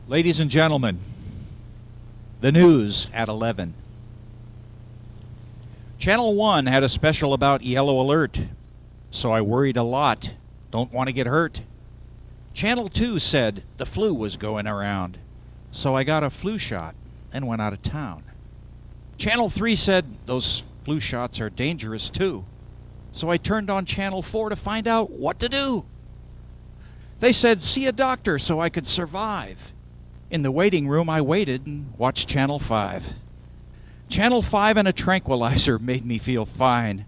Ladies and gentlemen, the news at 11. Channel 1 had a special about yellow alert, so I worried a lot. Don't want to get hurt. Channel 2 said the flu was going around, so I got a flu shot and went out of town. Channel 3 said those flu shots are dangerous too, so I turned on Channel 4 to find out what to do. They said see a doctor so I could survive. In the waiting room, I waited and watched Channel 5. Channel 5 and a tranquilizer made me feel fine.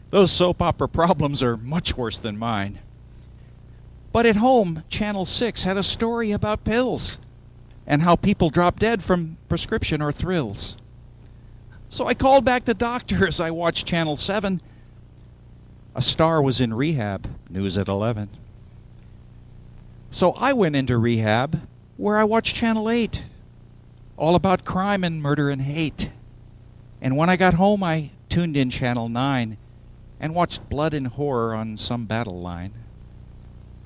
Those soap opera problems are much worse than mine. But at home, Channel 6 had a story about pills and how people drop dead from prescription or thrills. So I called back the doctor as I watched Channel 7. A star was in rehab, news at 11. So I went into rehab, where I watched Channel 8, all about crime and murder and hate. And when I got home, I tuned in Channel 9 and watched blood and horror on some battle line.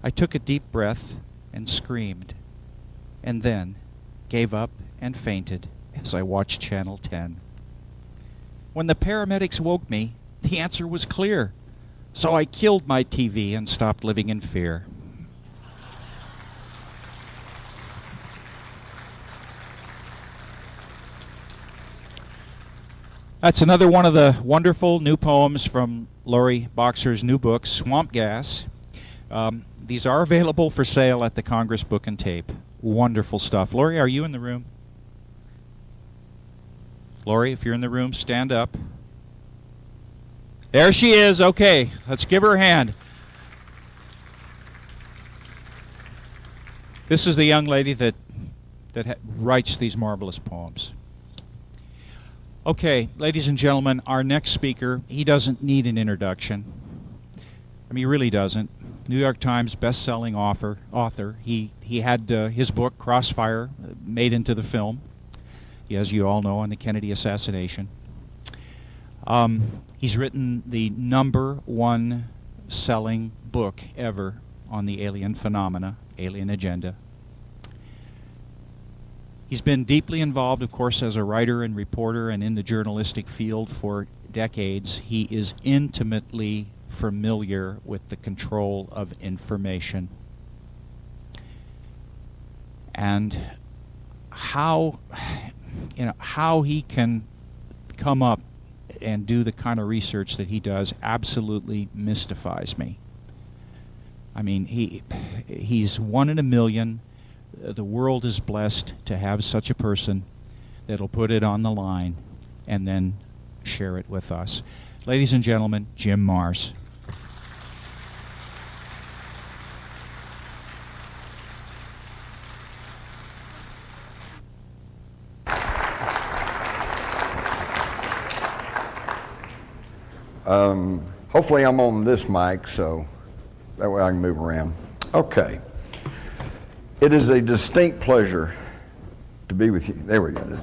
I took a deep breath and screamed, and then gave up and fainted as I watched Channel 10. When the paramedics woke me, the answer was clear, so I killed my TV and stopped living in fear. That's another one of the wonderful new poems from Lori Boxer's new book, Swamp Gas. These are available for sale at the Congress Book and Tape. Wonderful stuff. Lori, are you in the room? Lori, if you're in the room, stand up. There she is. Okay, let's give her a hand. This is the young lady that writes these marvelous poems. Okay, ladies and gentlemen, our next speaker, he doesn't need an introduction. I mean, he really doesn't. New York Times best-selling author. He had his book, Crossfire, made into the film, as you all know, on the Kennedy assassination. He's written the #1 selling book ever on the alien phenomena, alien agenda. He's been deeply involved, of course, as a writer and reporter and in the journalistic field for decades. He is intimately familiar with the control of information and how he can come up and do the kind of research that he does absolutely mystifies me. I mean, he's one in a million. The world is blessed to have such a person that'll put it on the line and then share it with us. Ladies and gentlemen, Jim Marrs. Hopefully I'm on this mic, so that way I can move around. Okay. It is a distinct pleasure to be with you. There we go.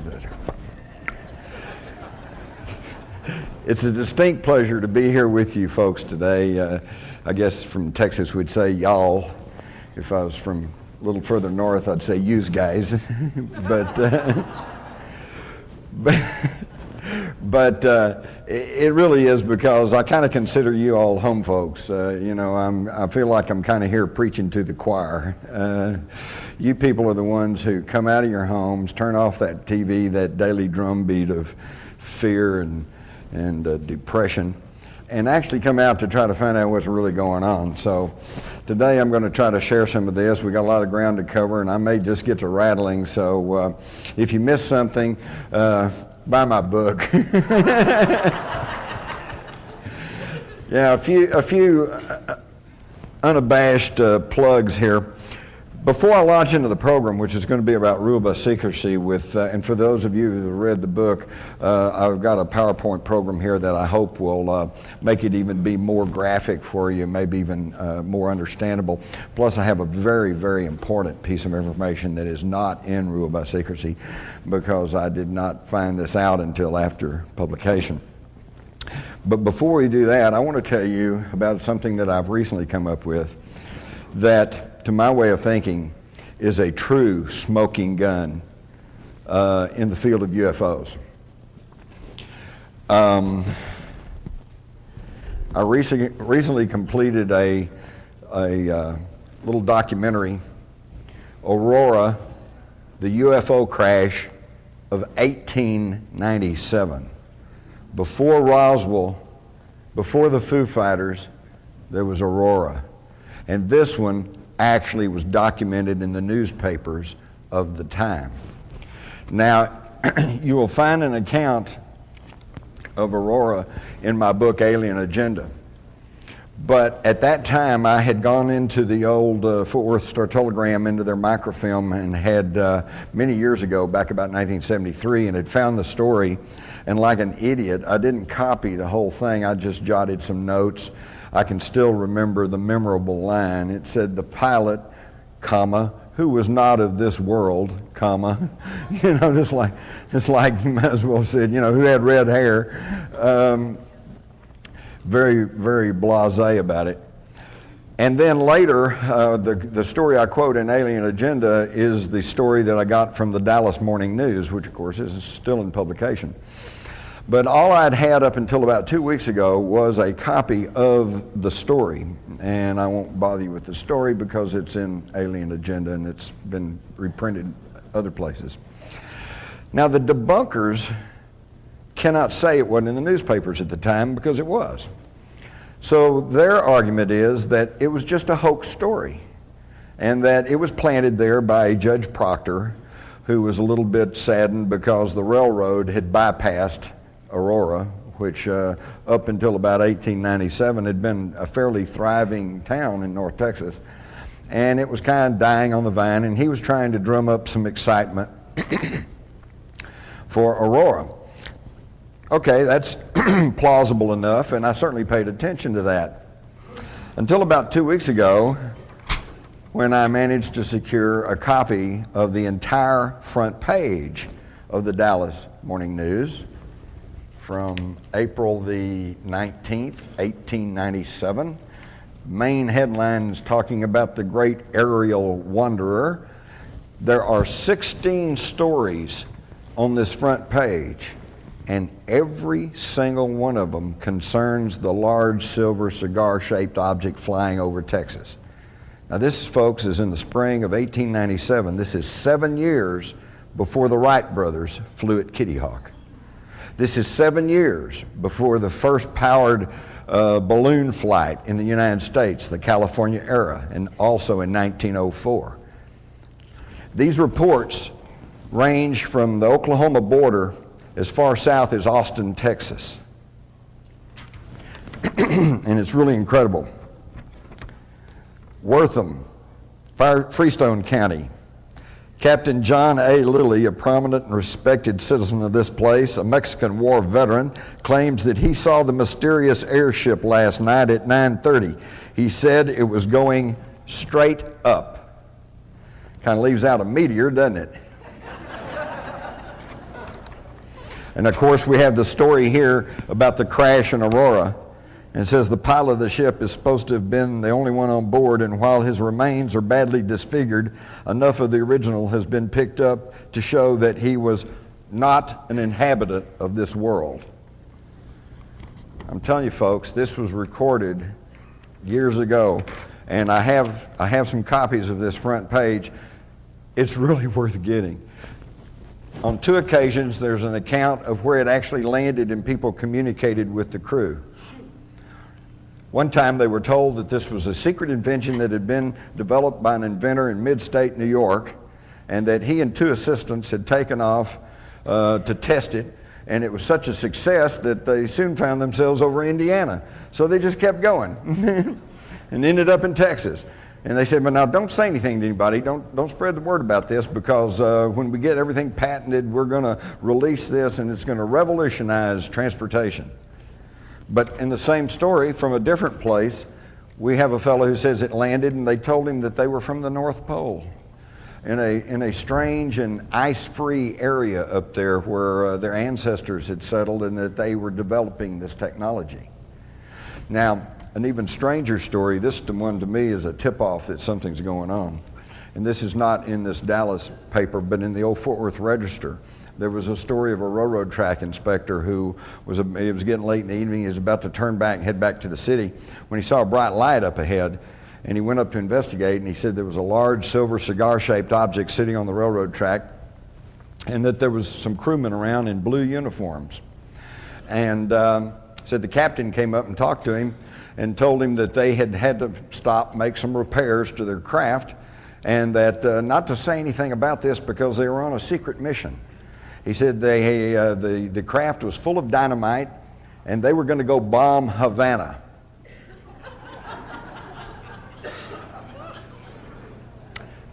It's a distinct pleasure to be here with you folks today. I guess from Texas we'd say y'all. If I was from a little further north, I'd say yous guys. But it really is because I kind of consider you all home folks. I feel like I'm kind of here preaching to the choir. You people are the ones who come out of your homes, turn off that TV, that daily drumbeat of fear and depression, and actually come out to try to find out what's really going on. So today I'm going to try to share some of this. We got a lot of ground to cover, and I may just get to rattling. So if you miss something, buy my book. Yeah, a few unabashed plugs here. Before I launch into the program, which is going to be about rule by secrecy, and for those of you who have read the book, I've got a PowerPoint program here that I hope will make it even be more graphic for you, maybe even more understandable. Plus, I have a very, very important piece of information that is not in rule by secrecy because I did not find this out until after publication. But before we do that, I want to tell you about something that I've recently come up with that, to my way of thinking, is a true smoking gun in the field of UFOs. I recently completed a little documentary, Aurora, the UFO crash of 1897. Before Roswell, before the Foo Fighters, there was Aurora. And this one actually was documented in the newspapers of the time. Now, you will find an account of Aurora in my book, Alien Agenda. But at that time, I had gone into the old Fort Worth Star-Telegram, into their microfilm, and had, many years ago, back about 1973, and had found the story. And like an idiot, I didn't copy the whole thing. I just jotted some notes. I can still remember the memorable line. It said, the pilot, comma, who was not of this world, comma, you know, just like you might as well have said, you know, who had red hair. Very, very blasé about it. And then later, the story I quote in Alien Agenda is the story that I got from the Dallas Morning News, which of course is still in publication. But all I'd had up until about 2 weeks ago was a copy of the story. And I won't bother you with the story because it's in Alien Agenda and it's been reprinted other places. Now, the debunkers cannot say it wasn't in the newspapers at the time, because it was. So their argument is that it was just a hoax story, and that it was planted there by Judge Proctor, who was a little bit saddened because the railroad had bypassed Aurora, which up until about 1897 had been a fairly thriving town in North Texas, and it was kind of dying on the vine, and he was trying to drum up some excitement for Aurora. Okay, that's plausible enough, and I certainly paid attention to that. Until about 2 weeks ago, when I managed to secure a copy of the entire front page of the Dallas Morning News from April the 19th, 1897. Main headlines talking about the great aerial wanderer. There are 16 stories on this front page, and every single one of them concerns the large silver cigar-shaped object flying over Texas. Now this, folks, is in the spring of 1897. This is 7 years before the Wright brothers flew at Kitty Hawk. This is 7 years before the first powered balloon flight in the United States, the California era, and also in 1904. These reports range from the Oklahoma border as far south as Austin, Texas. And it's really incredible. Wortham, Freestone County. Captain John A. Lilly, a prominent and respected citizen of this place, a Mexican War veteran, claims that he saw the mysterious airship last night at 9:30. He said it was going straight up. Kind of leaves out a meteor, doesn't it? And of course, we have the story here about the crash in Aurora. And it says the pilot of the ship is supposed to have been the only one on board, and while his remains are badly disfigured, enough of the original has been picked up to show that he was not an inhabitant of this world. I'm telling you, folks, this was recorded years ago, and I have some copies of this front page. It's really worth getting. On 2 occasions, there's an account of where it actually landed and people communicated with the crew. One time they were told that this was a secret invention that had been developed by an inventor in mid-state New York, and that he and 2 assistants had taken off to test it, and it was such a success that they soon found themselves over Indiana. So they just kept going and ended up in Texas. And they said, well, now don't say anything to anybody. Don't spread the word about this, because when we get everything patented, we're going to release this, and it's going to revolutionize transportation. But in the same story, from a different place, we have a fellow who says it landed, and they told him that they were from the North Pole, in a strange and ice-free area up there where their ancestors had settled, and that they were developing this technology. Now, an even stranger story, this one to me is a tip-off that something's going on, and this is not in this Dallas paper, but in the old Fort Worth Register. There was a story of a railroad track inspector who it was getting late in the evening. He was about to turn back and head back to the city when he saw a bright light up ahead, and he went up to investigate, and he said there was a large silver cigar-shaped object sitting on the railroad track, and that there was some crewmen around in blue uniforms. And said the captain came up and talked to him and told him that they had to stop, make some repairs to their craft, and that not to say anything about this because they were on a secret mission. He said the craft was full of dynamite, and they were going to go bomb Havana.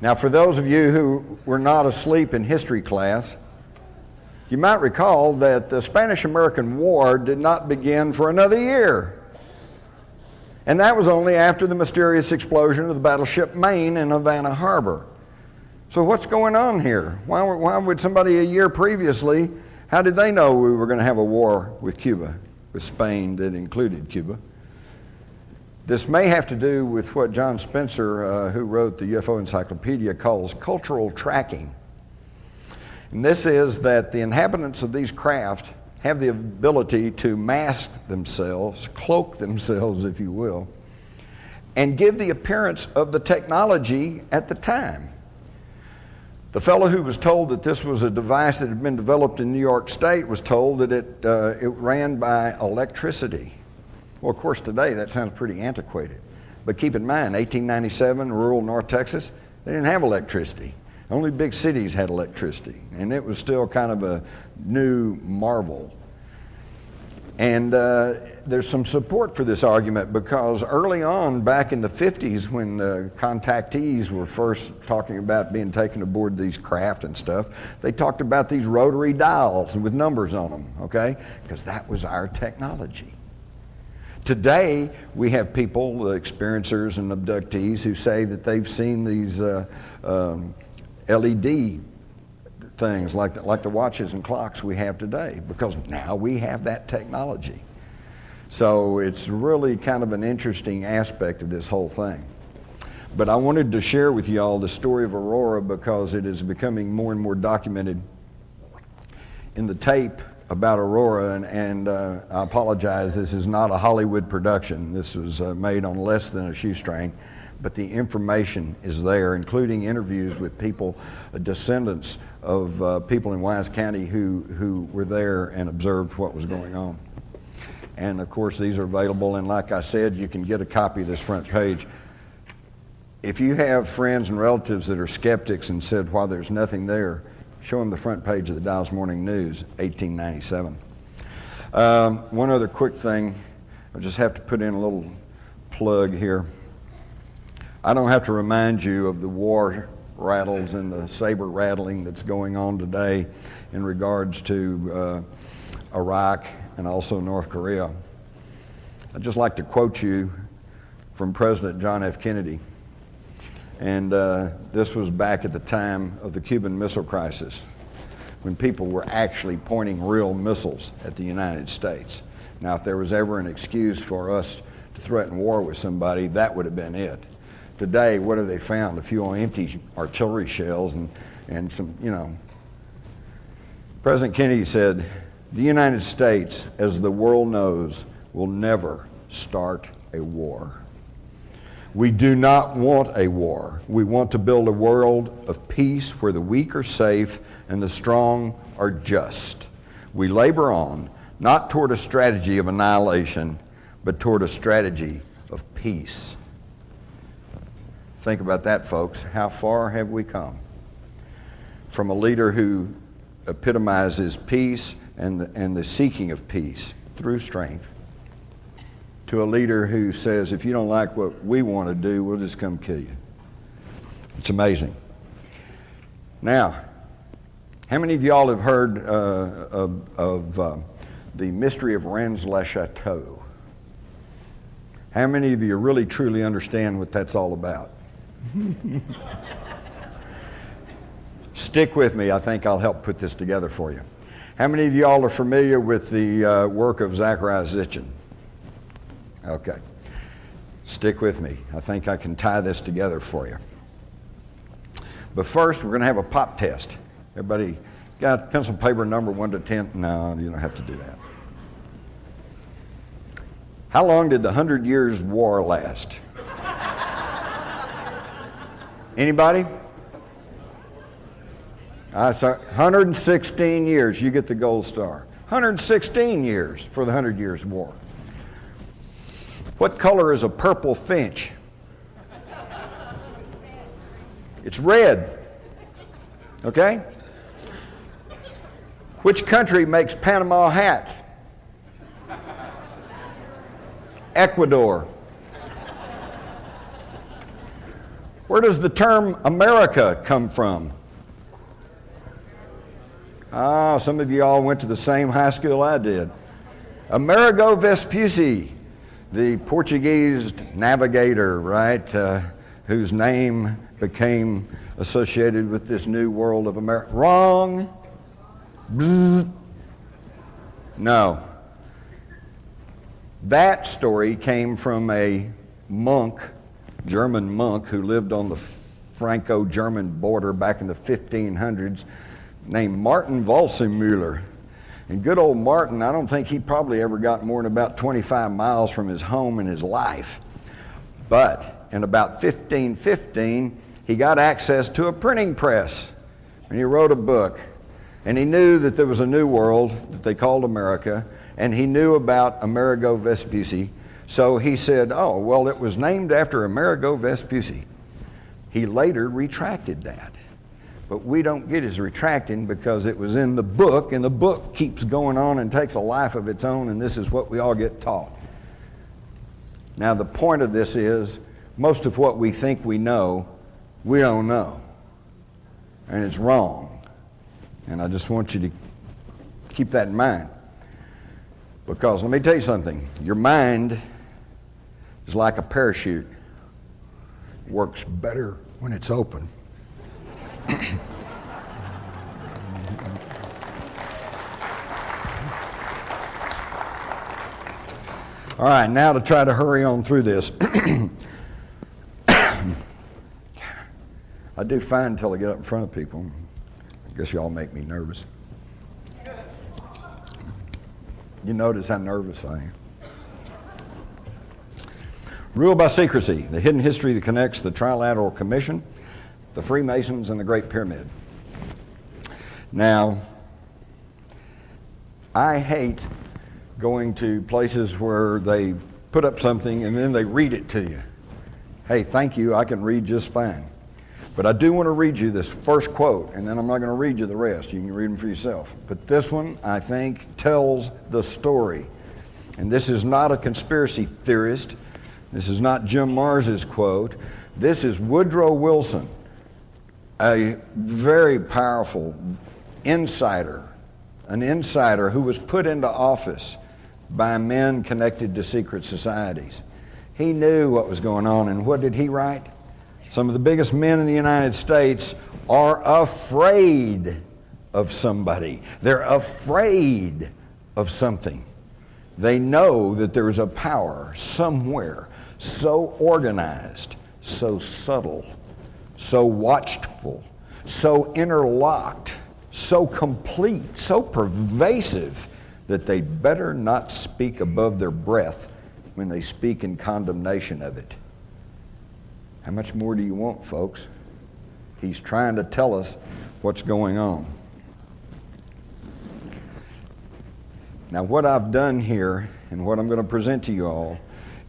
Now, for those of you who were not asleep in history class, you might recall that the Spanish-American War did not begin for another year. And that was only after the mysterious explosion of the battleship Maine in Havana Harbor. So what's going on here? Why would somebody a year previously, how did they know we were going to have a war with Cuba, with Spain that included Cuba? This may have to do with what John Spencer, who wrote the UFO Encyclopedia, calls cultural tracking. And this is that the inhabitants of these craft have the ability to mask themselves, cloak themselves, if you will, and give the appearance of the technology at the time. The fellow who was told that this was a device that had been developed in New York State was told that it ran by electricity. Well, of course, today that sounds pretty antiquated. But keep in mind, 1897, rural North Texas, they didn't have electricity. Only big cities had electricity, and it was still kind of a new marvel. And there's some support for this argument because early on, back in the 50s, when contactees were first talking about being taken aboard these craft and stuff, they talked about these rotary dials with numbers on them, okay? Because that was our technology. Today, we have people, experiencers and abductees, who say that they've seen these LED things like the watches and clocks we have today, because now we have that technology. So it's really kind of an interesting aspect of this whole thing. But I wanted to share with you all the story of Aurora because it is becoming more and more documented in the tape about Aurora, and I apologize, this is not a Hollywood production. This was made on less than a shoestring, but the information is there, including interviews with people, descendants of people in Wise County who were there and observed what was going on. And of course, these are available, and like I said, you can get a copy of this front page. If you have friends and relatives that are skeptics and said, "Why, there's nothing there," show them the front page of the Dallas Morning News, 1897. One other quick thing, I just have to put in a little plug here. I don't have to remind you of the war rattles and the saber rattling that's going on today in regards to Iraq and also North Korea. I'd just like to quote you from President John F. Kennedy. And this was back at the time of the Cuban Missile Crisis, when people were actually pointing real missiles at the United States. Now, if there was ever an excuse for us to threaten war with somebody, that would have been it. Today, what have they found? A few empty artillery shells and some, you know. President Kennedy said, "The United States, as the world knows, will never start a war. We do not want a war. We want to build a world of peace where the weak are safe and the strong are just. We labor on, not toward a strategy of annihilation, but toward a strategy of peace." Think about that, folks. How far have we come? From a leader who epitomizes peace and the seeking of peace through strength, to a leader who says, if you don't like what we want to do, we'll just come kill you. It's amazing. Now, how many of y'all have heard of the mystery of Rennes-le-Chateau? How many of you really truly understand what that's all about? Stick with me. I think I'll help put this together for you. How many of y'all are familiar with the work of Zecharia Sitchin? Okay. Stick with me. I think I can tie this together for you. But first, we're going to have a pop test. Everybody got pencil paper number 1 to 10? No, you don't have to do that. How long did the 100 Years' War last? Anybody? 116 years. You get the gold star. 116 years for the 100 Years' War. What color is a purple finch? It's red. Okay? Which country makes Panama hats? Ecuador. Where does the term America come from? Ah, some of you all went to the same high school I did. Amerigo Vespucci, the Portuguese navigator, right, whose name became associated with this new world of America. Wrong. Bzz. No. That story came from a monk, German monk, who lived on the Franco-German border back in the 1500s, named Martin Walsemüller. And good old Martin, I don't think he probably ever got more than about 25 miles from his home in his life. But in about 1515, he got access to a printing press, and he wrote a book. And he knew that there was a new world that they called America, and he knew about Amerigo Vespucci. So he said, oh, well, it was named after Amerigo Vespucci. He later retracted that. But we don't get his retracting because it was in the book, and the book keeps going on and takes a life of its own, and this is what we all get taught. Now, the point of this is, most of what we think we know, we don't know. And it's wrong. And I just want you to keep that in mind. Because let me tell you something. Your mind is like a parachute. It works better when it's open. All right, now to try to hurry on through this. I do fine until I get up in front of people. I guess y'all make me nervous. You notice how nervous I am. Ruled by secrecy, the hidden history that connects the Trilateral Commission, the Freemasons, and the Great Pyramid. Now, I hate going to places where they put up something and then they read it to you. Hey, thank you, I can read just fine. But I do want to read you this first quote, and then I'm not going to read you the rest. You can read them for yourself. But this one, I think, tells the story. And this is not a conspiracy theorist. This is not Jim Mars's quote. This is Woodrow Wilson, a very powerful insider, an insider who was put into office by men connected to secret societies. He knew what was going on, and what did he write? Some of the biggest men in the United States are afraid of somebody. They're afraid of something. They know that there is a power somewhere so organized, so subtle, so watchful, so interlocked, so complete, so pervasive that they'd better not speak above their breath when they speak in condemnation of it. How much more do you want, folks? He's trying to tell us what's going on. Now, what I've done here and what I'm going to present to you all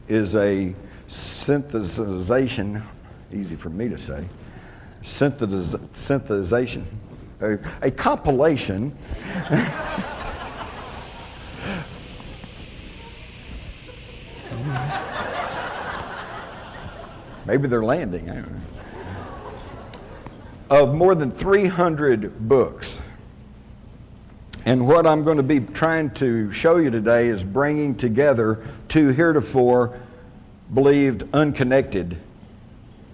is a synthesization, easy for me to say, synthesization, a compilation maybe they're landing, I don't know, of more than 300 books. And what I'm going to be trying to show you today is bringing together two heretofore believed unconnected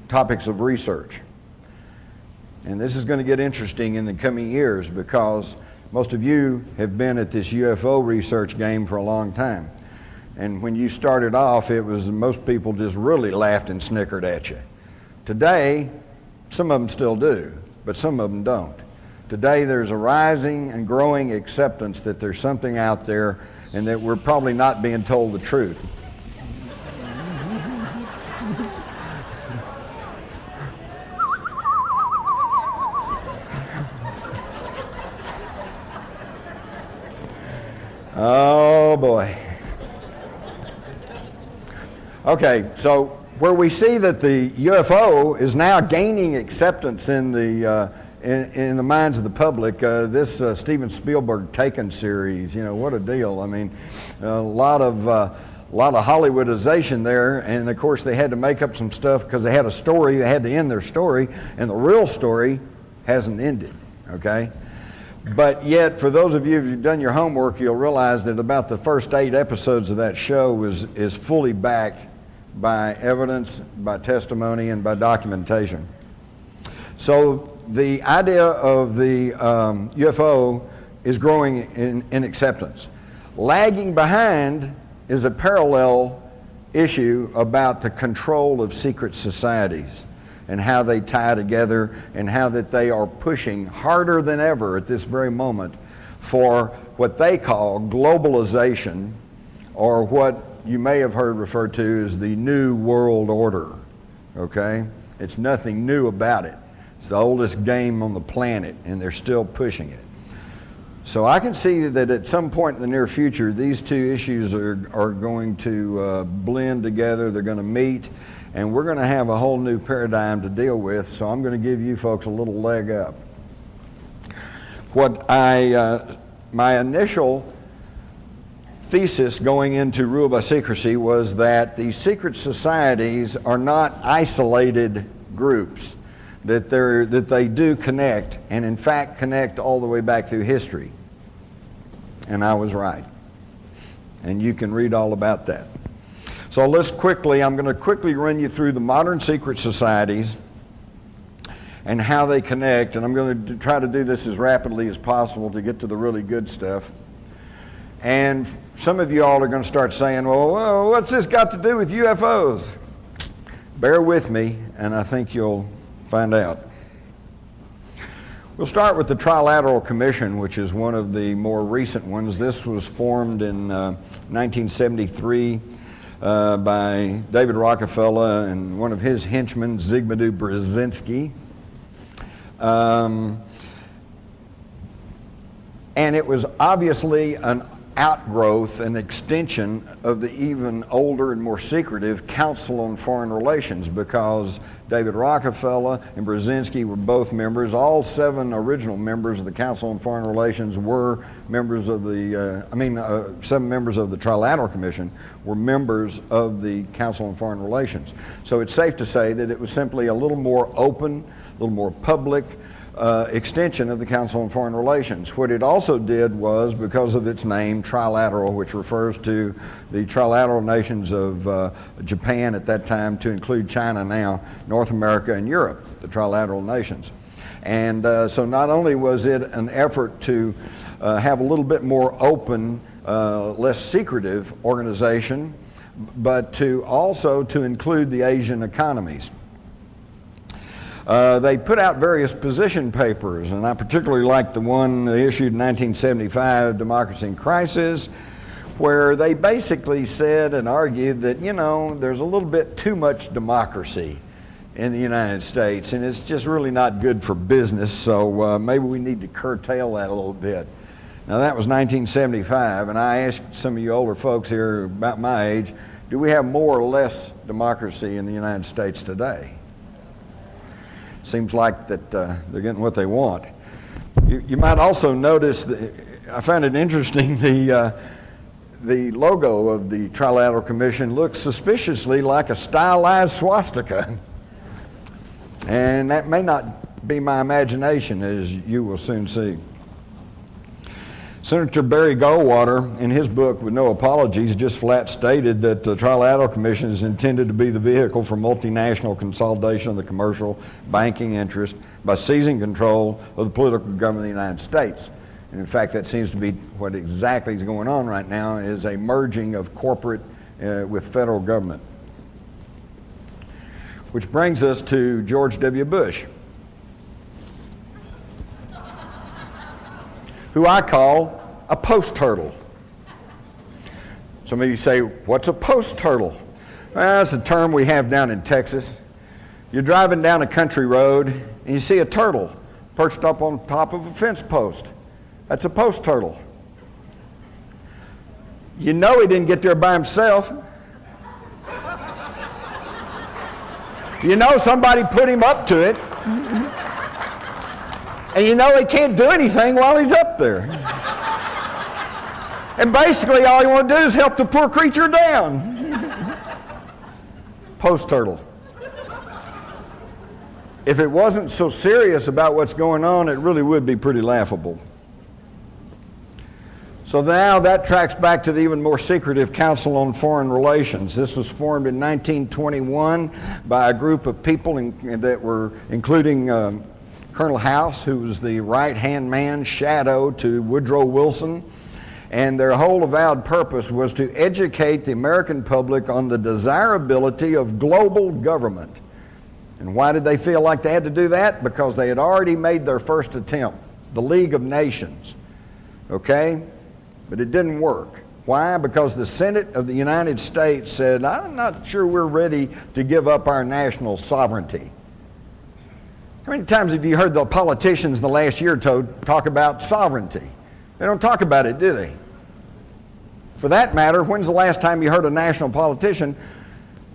topics of research. And this is going to get interesting in the coming years because most of you have been at this UFO research game for a long time. And when you started off, it was most people just really laughed and snickered at you. Today, Some of them still do, but some of them don't. Today there's a rising and growing acceptance that there's something out there and that we're probably not being told the truth. Oh boy. Okay, so where we see that the UFO is now gaining acceptance in the minds of the public, this Steven Spielberg Taken series, you know, what a deal. I mean, a lot of Hollywoodization there, and of course they had to make up some stuff because they had a story, they had to end their story, and the real story hasn't ended, okay? But yet, for those of you who've done your homework, you'll realize that about the first 8 episodes of that show is fully backed by evidence, by testimony, and by documentation. So the idea of the UFO is growing in acceptance. Lagging behind is a parallel issue about the control of secret societies and how they tie together and how that they are pushing harder than ever at this very moment for what they call globalization, or what you may have heard referred to as the New World Order, okay? It's nothing new about it. It's the oldest game on the planet, and they're still pushing it. So I can see that at some point in the near future, these two issues are going to blend together, they're going to meet, and we're going to have a whole new paradigm to deal with, so I'm going to give you folks a little leg up. My initial thesis going into Rule by Secrecy was that these secret societies are not isolated groups, that they do connect, and in fact connect all the way back through history. And I was right. And you can read all about that. So I'm going to quickly run you through the modern secret societies and how they connect, and I'm going to try to do this as rapidly as possible to get to the really good stuff. And some of you all are going to start saying, well, what's this got to do with UFOs? Bear with me, and I think you'll find out. We'll start with the Trilateral Commission, which is one of the more recent ones. This was formed in 1973 by David Rockefeller and one of his henchmen, Zygmunt Brzezinski. And it was obviously an outgrowth and extension of the even older and more secretive Council on Foreign Relations, because David Rockefeller and Brzezinski were both members. All 7 original members of the Council on Foreign Relations were members of the, 7 members of the Trilateral Commission were members of the Council on Foreign Relations. So it's safe to say that it was simply a little more open, a little more public, extension of the Council on Foreign Relations. What it also did was, because of its name, trilateral, which refers to the trilateral nations of Japan at that time, to include China now, North America and Europe, the trilateral nations. And so not only was it an effort to have a little bit more open, less secretive organization, but to also to include the Asian economies. They put out various position papers, and I particularly like the one they issued in 1975, Democracy in Crisis, where they basically said and argued that, you know, there's a little bit too much democracy in the United States, and it's just really not good for business, so maybe we need to curtail that a little bit. Now that was 1975, and I asked some of you older folks here about my age, do we have more or less democracy in the United States today? Seems like that they're getting what they want. You might also notice that I found it interesting, the logo of the Trilateral Commission looks suspiciously like a stylized swastika. And that may not be my imagination, as you will soon see. Senator Barry Goldwater, in his book, With No Apologies, just flat stated that the Trilateral Commission is intended to be the vehicle for multinational consolidation of the commercial banking interest by seizing control of the political government of the United States. And in fact, that seems to be what exactly is going on right now, is a merging of corporate with federal government. Which brings us to George W. Bush. who I call a post turtle. Some of you say, what's a post turtle? Well, that's a term we have down in Texas. You're driving down a country road and you see a turtle perched up on top of a fence post. That's a post turtle. You know he didn't get there by himself. You know somebody put him up to it. And you know he can't do anything while he's up there. And basically all you want to do is help the poor creature down. Post turtle. If it wasn't so serious about what's going on, it really would be pretty laughable. So now that tracks back to the even more secretive Council on Foreign Relations. This was formed in 1921 by a group of people that were including Colonel House, who was the right-hand man, shadow to Woodrow Wilson. And their whole avowed purpose was to educate the American public on the desirability of global government. And why did they feel like they had to do that? Because they had already made their first attempt, the League of Nations. Okay? But it didn't work. Why? Because the Senate of the United States said, I'm not sure we're ready to give up our national sovereignty. How many times have you heard the politicians in the last year or two talk about sovereignty? They don't talk about it, do they? For that matter, when's the last time you heard a national politician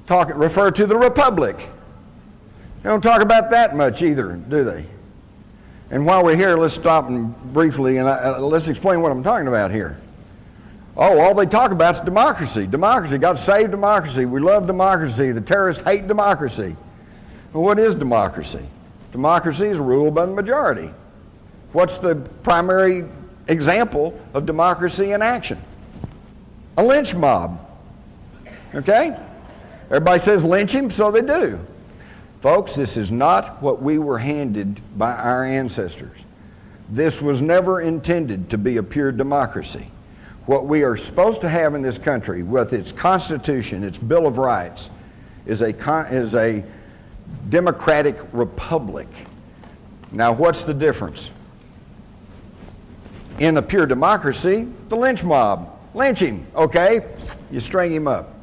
refer to the republic? They don't talk about that much either, do they? And while we're here, let's stop and briefly and let's explain what I'm talking about here. Oh, all they talk about is democracy. Democracy. God save democracy. We love democracy. The terrorists hate democracy. Well, what is democracy? Democracy is ruled by the majority. What's the primary example of democracy in action? A lynch mob. Okay? Everybody says lynch him, so they do. Folks, this is not what we were handed by our ancestors. This was never intended to be a pure democracy. What we are supposed to have in this country, with its Constitution, its Bill of Rights, is a democratic republic. Now, what's the difference? In a pure democracy, the lynch mob. Lynch him, okay? You string him up.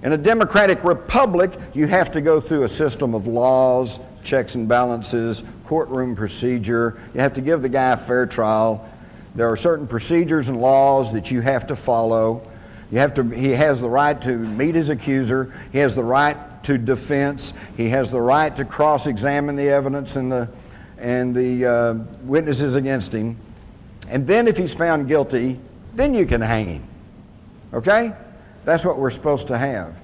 In a democratic republic, you have to go through a system of laws, checks and balances, courtroom procedure. You have to give the guy a fair trial. There are certain procedures and laws that you have to follow. He has the right to meet his accuser. He has the right to defense. He has the right to cross-examine the evidence and the witnesses against him. And then if he's found guilty, then you can hang him. Okay? That's what we're supposed to have.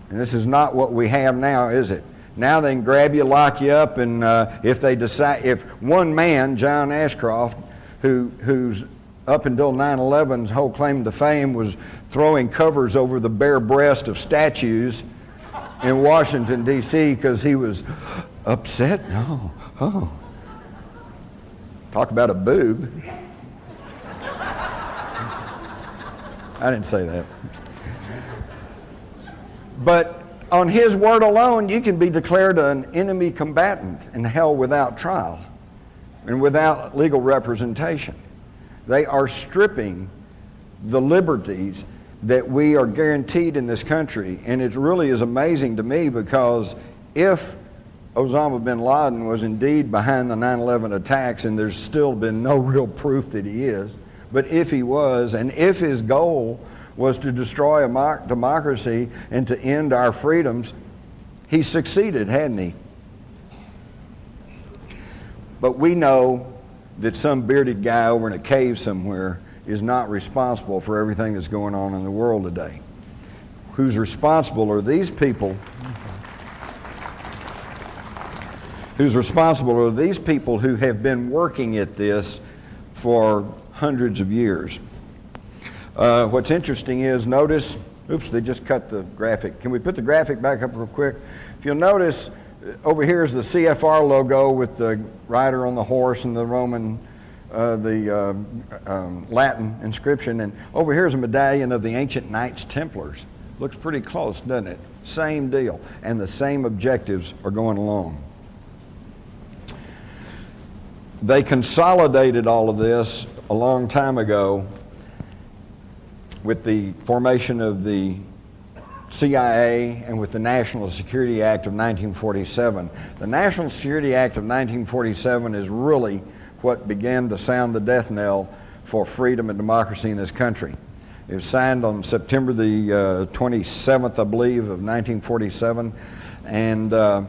And this is not what we have now, is it? Now they can grab you, lock you up, and if one man, John Ashcroft, who's up until 9/11's whole claim to fame was throwing covers over the bare breast of statues in Washington, D.C. because he was upset. Oh. Talk about a boob. I didn't say that. But on his word alone, you can be declared an enemy combatant and held without trial and without legal representation. They are stripping the liberties that we are guaranteed in this country. And it really is amazing to me, because if Osama bin Laden was indeed behind the 9/11 attacks, and there's still been no real proof that he is, but if he was, and if his goal was to destroy a democracy and to end our freedoms, he succeeded, hadn't he? But we know that some bearded guy over in a cave somewhere is not responsible for everything that's going on in the world today. Who's responsible are these people. Who's responsible are these people who have been working at this for hundreds of years. What's interesting is, notice, oops, they just cut the graphic. Can we put the graphic back up real quick? If you'll notice, over here is the CFR logo with the rider on the horse and the Roman, Latin inscription. And over here is a medallion of the ancient Knights Templars. Looks pretty close, doesn't it? Same deal. And the same objectives are going along. They consolidated all of this a long time ago with the formation of the CIA and with the National Security Act of 1947. The National Security Act of 1947 is really what began to sound the death knell for freedom and democracy in this country. It was signed on September the 27th, I believe, of 1947, and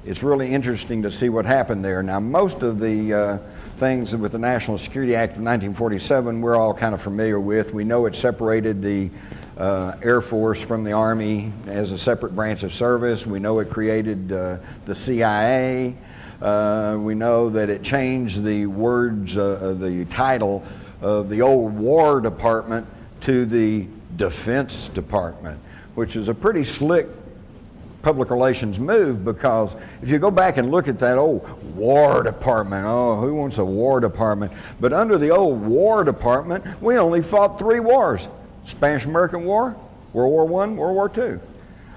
it's really interesting to see what happened there. Now, most of the things with the National Security Act of 1947 we're all kind of familiar with. We know it separated the Air Force from the Army as a separate branch of service. We know it created the CIA. We know that it changed the words, the title of the old War Department to the Defense Department, which is a pretty slick public relations move, because if you go back and look at that old War Department, oh, who wants a War Department? But under the old War Department, we only fought 3 wars: Spanish-American War, World War I, World War II.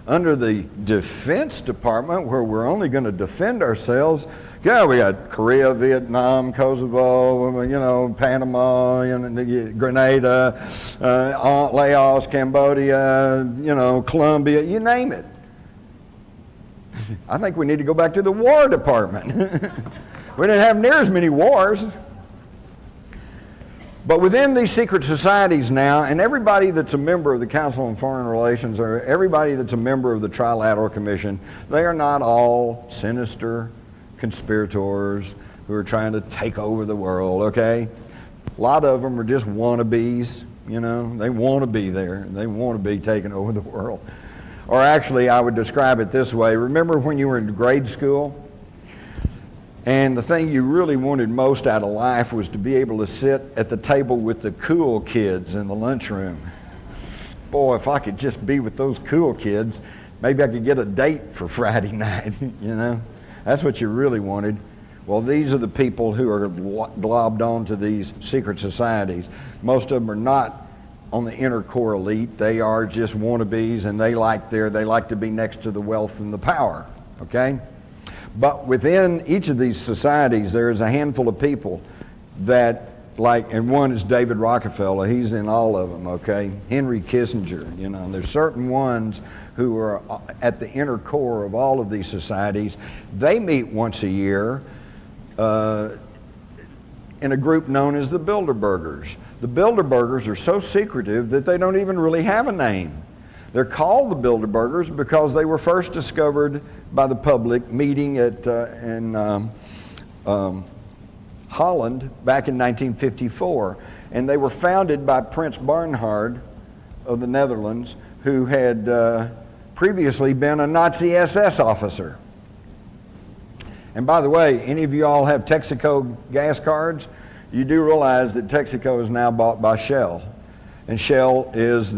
Under the Defense Department, where we're only going to defend ourselves, yeah, we got Korea, Vietnam, Kosovo, you know, Panama, you know, Grenada, Laos, Cambodia, you know, Colombia, you name it. I think we need to go back to the War Department. We didn't have near as many wars. But within these secret societies now, and everybody that's a member of the Council on Foreign Relations, or everybody that's a member of the Trilateral Commission, they are not all sinister conspirators who are trying to take over the world, okay? A lot of them are just wannabes, you know. They want to be there. They want to be taking over the world. Or actually, I would describe it this way. Remember when you were in grade school? And the thing you really wanted most out of life was to be able to sit at the table with the cool kids in the lunchroom. Boy, if I could just be with those cool kids, maybe I could get a date for Friday night, you know? That's what you really wanted. Well, these are the people who are globbed onto these secret societies. Most of them are not on the inner core elite. They are just wannabes, and they like to be next to the wealth and the power, okay? But within each of these societies, there is a handful of people that, like, and one is David Rockefeller. He's in all of them, okay? Henry Kissinger, you know. There's certain ones who are at the inner core of all of these societies. They meet once a year in a group known as the Bilderbergers. The Bilderbergers are so secretive that they don't even really have a name. They're called the Bilderbergers because they were first discovered by the public meeting in Holland back in 1954. And they were founded by Prince Bernhard of the Netherlands, who had previously been a Nazi SS officer. And by the way, any of you all have Texaco gas cards? You do realize that Texaco is now bought by Shell. And Shell is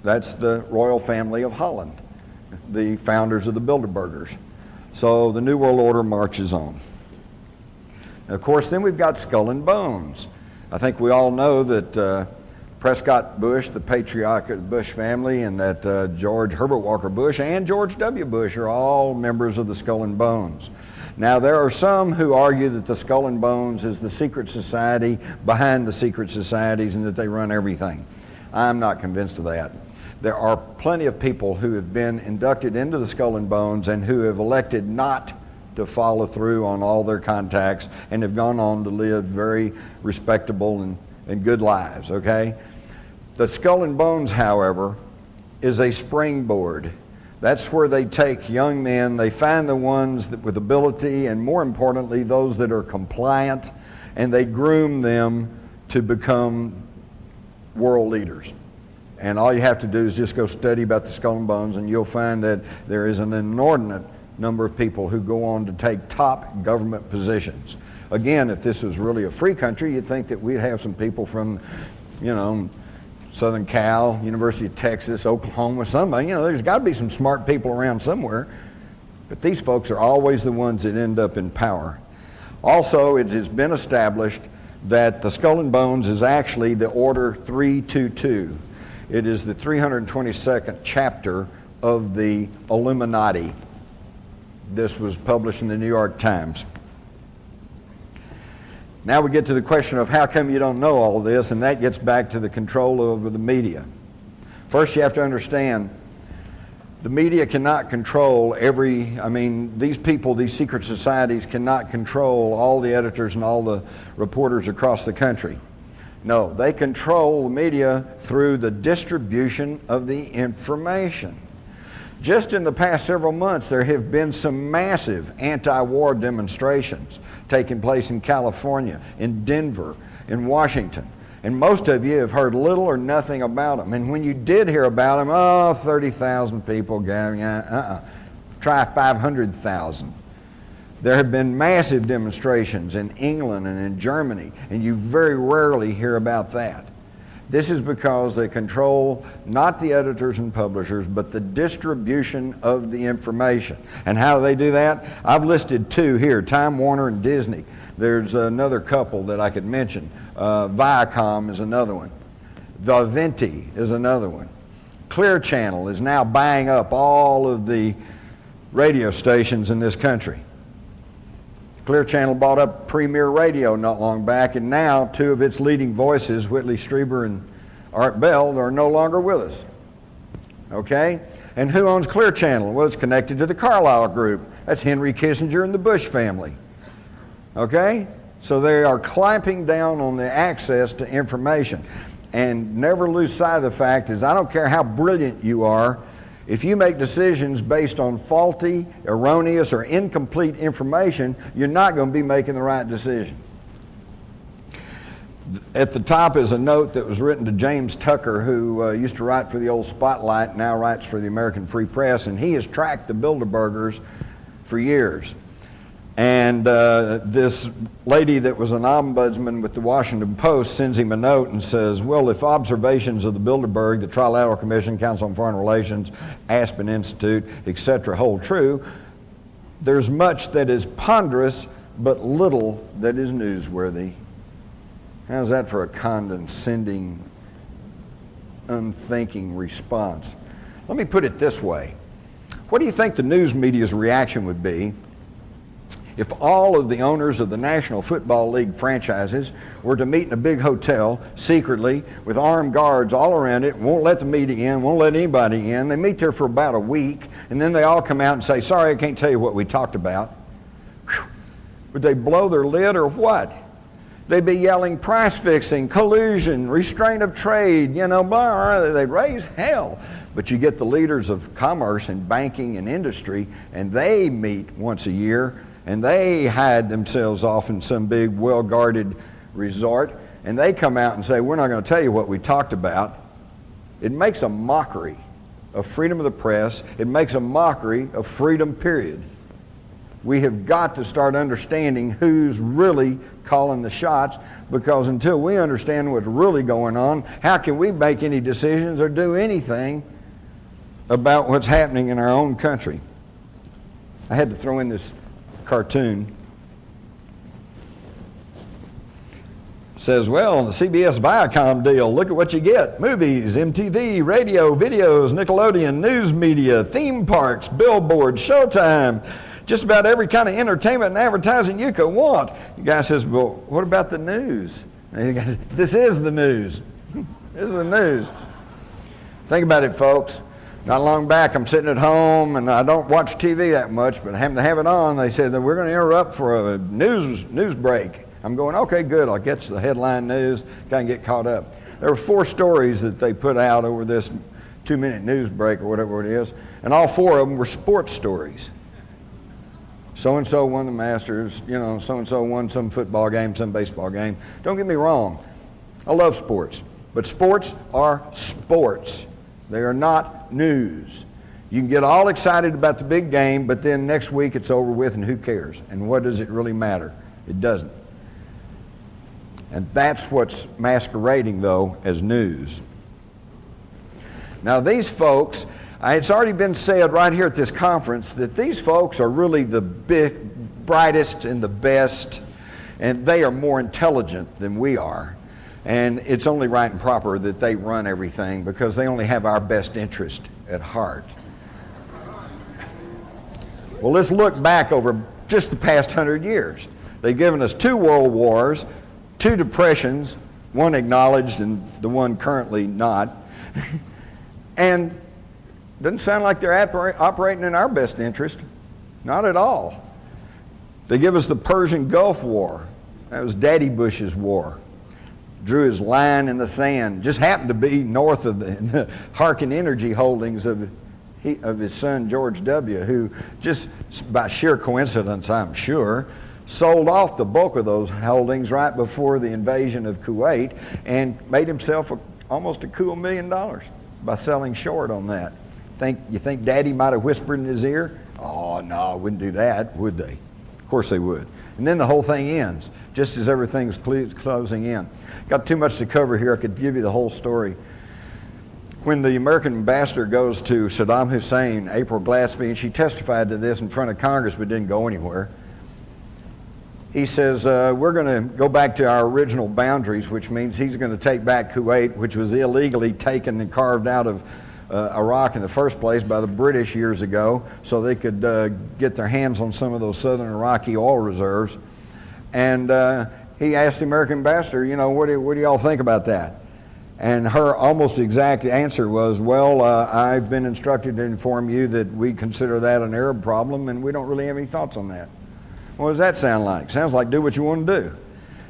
that's the royal family of Holland, the founders of the Bilderbergers. So the New World Order marches on. And of course, then we've got Skull and Bones. I think we all know that Prescott Bush, the patriarch of the Bush family, and that George Herbert Walker Bush and George W. Bush are all members of the Skull and Bones. Now, there are some who argue that the Skull and Bones is the secret society behind the secret societies and that they run everything. I'm not convinced of that. There are plenty of people who have been inducted into the Skull and Bones and who have elected not to follow through on all their contacts and have gone on to live very respectable and good lives, okay? The Skull and Bones, however, is a springboard. That's where they take young men, they find the ones with ability, and more importantly, those that are compliant, and they groom them to become world leaders. And all you have to do is just go study about the Skull and Bones, and you'll find that there is an inordinate number of people who go on to take top government positions. Again, if this was really a free country, you'd think that we'd have some people from, you know, Southern Cal, University of Texas, Oklahoma, somebody. You know, there's got to be some smart people around somewhere. But these folks are always the ones that end up in power. Also, it has been established that the Skull and Bones is actually the Order 322. It is the 322nd chapter of the Illuminati. This was published in the New York Times. Now we get to the question of how come you don't know all this, and that gets back to the control over the media. First, you have to understand the media cannot control these people, these secret societies cannot control all the editors and all the reporters across the country. No, they control the media through the distribution of the information. Just in the past several months, there have been some massive anti-war demonstrations taking place in California, in Denver, in Washington. And most of you have heard little or nothing about them. And when you did hear about them, 30,000 people gathering. Try 500,000. There have been massive demonstrations in England and in Germany, and you very rarely hear about that. This is because they control not the editors and publishers, but the distribution of the information. And how do they do that? I've listed two here, Time Warner and Disney. There's another couple that I could mention. Viacom is another one. Vivendi is another one. Clear Channel is now buying up all of the radio stations in this country. Clear Channel bought up Premier Radio not long back, and now two of its leading voices, Whitley Strieber and Art Bell, are no longer with us. Okay? And who owns Clear Channel? Well, it's connected to the Carlyle Group. That's Henry Kissinger and the Bush family. Okay? So they are clamping down on the access to information. And never lose sight of the fact is, I don't care how brilliant you are, if you make decisions based on faulty, erroneous, or incomplete information, you're not going to be making the right decision. At the top is a note that was written to James Tucker, who used to write for the old Spotlight, now writes for the American Free Press, and he has tracked the Bilderbergers for years. And this lady that was an ombudsman with the Washington Post sends him a note and says, well, if observations of the Bilderberg, the Trilateral Commission, Council on Foreign Relations, Aspen Institute, etc. hold true, there's much that is ponderous, but little that is newsworthy. How's that for a condescending, unthinking response? Let me put it this way. What do you think the news media's reaction would be if all of the owners of the National Football League franchises were to meet in a big hotel secretly with armed guards all around it, won't let the media in, won't let anybody in? They meet there for about a week, and then they all come out and say, sorry, I can't tell you what we talked about. Whew. Would they blow their lid or what? They'd be yelling price fixing, collusion, restraint of trade, blah, blah, they'd raise hell. But you get the leaders of commerce and banking and industry, and they meet once a year, and they hide themselves off in some big, well-guarded resort, and they come out and say, we're not going to tell you what we talked about. It makes a mockery of freedom of the press. It makes a mockery of freedom, period. We have got to start understanding who's really calling the shots, because until we understand what's really going on, how can we make any decisions or do anything about what's happening in our own country? I had to throw in this cartoon. Says, well, the CBS Viacom deal, look at what you get. Movies, MTV, radio, videos, Nickelodeon, news media, theme parks, billboards, Showtime, just about every kind of entertainment and advertising you could want. The guy says, well, what about the news? And the guy says, this is the news. This is the news. Think about it, folks. Not long back, I'm sitting at home, and I don't watch TV that much, but I happen to have it on. They said that we're going to interrupt for a news break. I'm going, okay, good. I'll get to the headline news, kind of get caught up. There were 4 stories that they put out over this 2-minute news break or whatever it is, and all 4 of them were sports stories. So-and-so won the Masters, so-and-so won some football game, some baseball game. Don't get me wrong. I love sports, but sports are sports. They are not news. You can get all excited about the big game, but then next week it's over with, and who cares? And what does it really matter? It doesn't. And that's what's masquerading, though, as news. Now, these folks, it's already been said right here at this conference that these folks are really the brightest and the best, and they are more intelligent than we are. And it's only right and proper that they run everything, because they only have our best interest at heart. Well, let's look back over just the past 100 years. They've given us 2 world wars, 2 depressions, one acknowledged and the one currently not. And doesn't sound like they're operating in our best interest. Not at all. They give us the Persian Gulf War. That was Daddy Bush's war. Drew his line in the sand. Just happened to be north of the Harkin Energy holdings of his son George W., who just by sheer coincidence, I'm sure, sold off the bulk of those holdings right before the invasion of Kuwait and made himself almost a cool $1 million by selling short on that. You think Daddy might have whispered in his ear? Oh, no, wouldn't do that, would they? Of course they would. And then the whole thing ends, just as everything's closing in. Got too much to cover here. I could give you the whole story. When the American ambassador goes to Saddam Hussein, April Glaspie, and she testified to this in front of Congress but didn't go anywhere, he says, we're going to go back to our original boundaries, which means he's going to take back Kuwait, which was illegally taken and carved out of Iraq in the first place by the British years ago, so they could get their hands on some of those southern Iraqi oil reserves. And he asked the American ambassador, what do y'all think about that? And her almost exact answer was, well, I've been instructed to inform you that we consider that an Arab problem and we don't really have any thoughts on that. What does that sound like? Sounds like do what you want to do.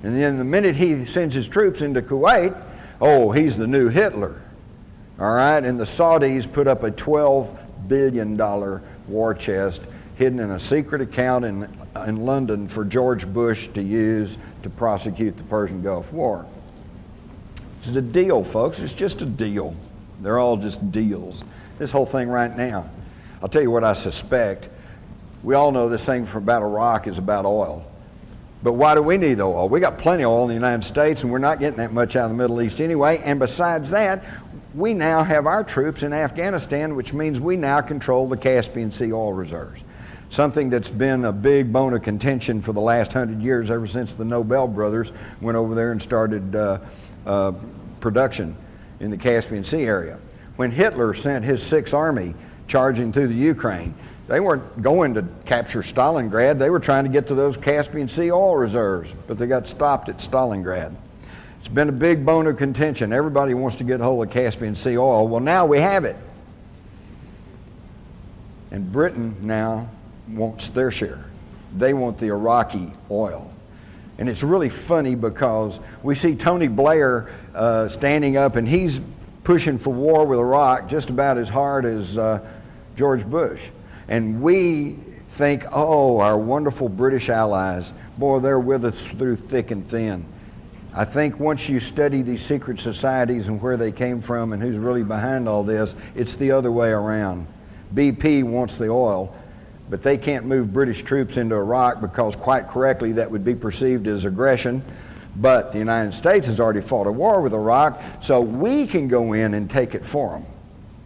And then the minute he sends his troops into Kuwait, oh, he's the new Hitler. All right, and the Saudis put up a $12 billion war chest hidden in a secret account in London for George Bush to use to prosecute the Persian Gulf War. It's a deal, folks. It's just a deal. They're all just deals. This whole thing right now. I'll tell you what I suspect. We all know this thing about Iraq is about oil. But why do we need the oil? We got plenty of oil in the United States, and we're not getting that much out of the Middle East anyway. And besides that, we now have our troops in Afghanistan, which means we now control the Caspian Sea oil reserves. Something that's been a big bone of contention for the last 100 years, ever since the Nobel brothers went over there and started production in the Caspian Sea area. When Hitler sent his Sixth Army charging through the Ukraine, they weren't going to capture Stalingrad. They were trying to get to those Caspian Sea oil reserves, but they got stopped at Stalingrad. It's been a big bone of contention. Everybody wants to get a hold of Caspian Sea oil. Well, now we have it. And Britain now wants their share. They want the Iraqi oil. And it's really funny because we see Tony Blair standing up, and he's pushing for war with Iraq just about as hard as George Bush. And we think, oh, our wonderful British allies, boy, they're with us through thick and thin. I think once you study these secret societies and where they came from and who's really behind all this, it's the other way around. BP wants the oil, but they can't move British troops into Iraq because, quite correctly, that would be perceived as aggression. But the United States has already fought a war with Iraq, so we can go in and take it for them.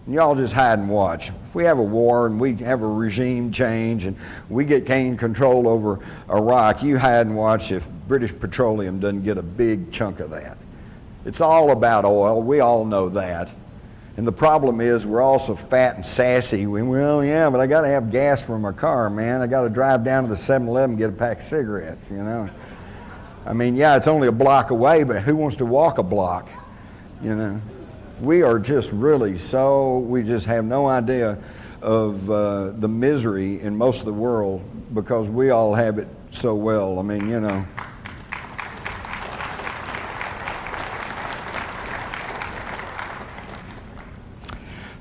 And y'all just hide and watch. If we have a war and we have a regime change and we gain control over Iraq, you hide and watch if British Petroleum doesn't get a big chunk of that. It's all about oil. We all know that. And the problem is we're all so fat and sassy. Well, yeah, but I got to have gas for my car, man. I got to drive down to the 7-Eleven and get a pack of cigarettes, I mean, yeah, it's only a block away, but who wants to walk a block, We are just really we just have no idea of the misery in most of the world because we all have it so well. I mean,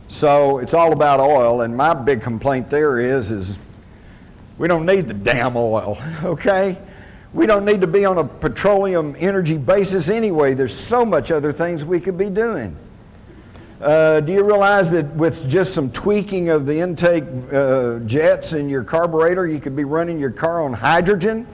So it's all about oil, and my big complaint there is we don't need the damn oil, okay? We don't need to be on a petroleum energy basis anyway. There's so much other things we could be doing. Do you realize that with just some tweaking of the intake jets in your carburetor, you could be running your car on hydrogen?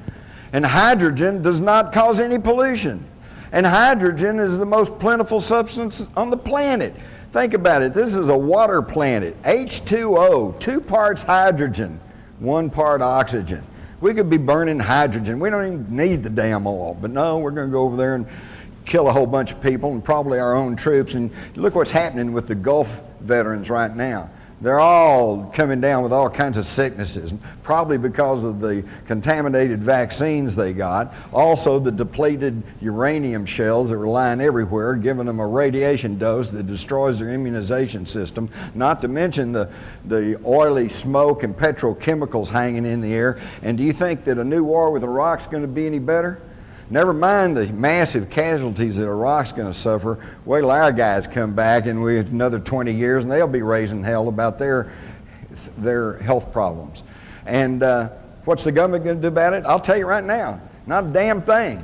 And hydrogen does not cause any pollution. And hydrogen is the most plentiful substance on the planet. Think about it. This is a water planet. H2O, 2 parts hydrogen, 1 part oxygen. We could be burning hydrogen. We don't even need the damn oil. But no, we're going to go over there and kill a whole bunch of people and probably our own troops. And look what's happening with the Gulf veterans right now. They're all coming down with all kinds of sicknesses, probably because of the contaminated vaccines they got. Also, the depleted uranium shells that were lying everywhere, giving them a radiation dose that destroys their immunization system, not to mention the oily smoke and petrochemicals hanging in the air. And do you think that a new war with Iraq's going to be any better? Never mind the massive casualties that Iraq's going to suffer. Wait till our guys come back in another 20 years and they'll be raising hell about their health problems. And what's the government going to do about it? I'll tell you right now, not a damn thing.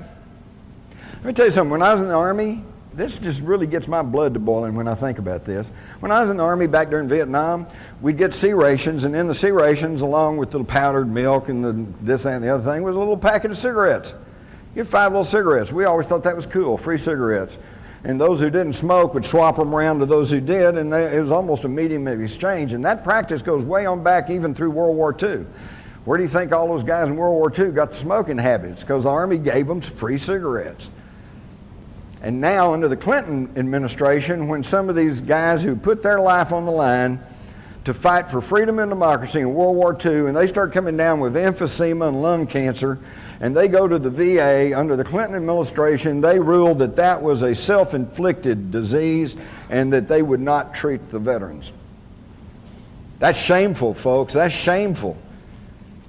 Let me tell you something. When I was in the Army, this just really gets my blood to boiling when I think about this. When I was in the Army back during Vietnam, we'd get C rations, and in the C rations, along with the powdered milk and this, that, and the other thing, was a little packet of cigarettes. Get 5 little cigarettes. We always thought that was cool, free cigarettes. And those who didn't smoke would swap them around to those who did, and it was almost a medium of exchange. And that practice goes way on back even through World War II. Where do you think all those guys in World War II got the smoking habits? Because the Army gave them free cigarettes. And now under the Clinton administration, when some of these guys who put their life on the line to fight for freedom and democracy in World War II, and they start coming down with emphysema and lung cancer, and they go to the VA under the Clinton administration, they ruled that that was a self-inflicted disease and that they would not treat the veterans. That's shameful, folks. That's shameful.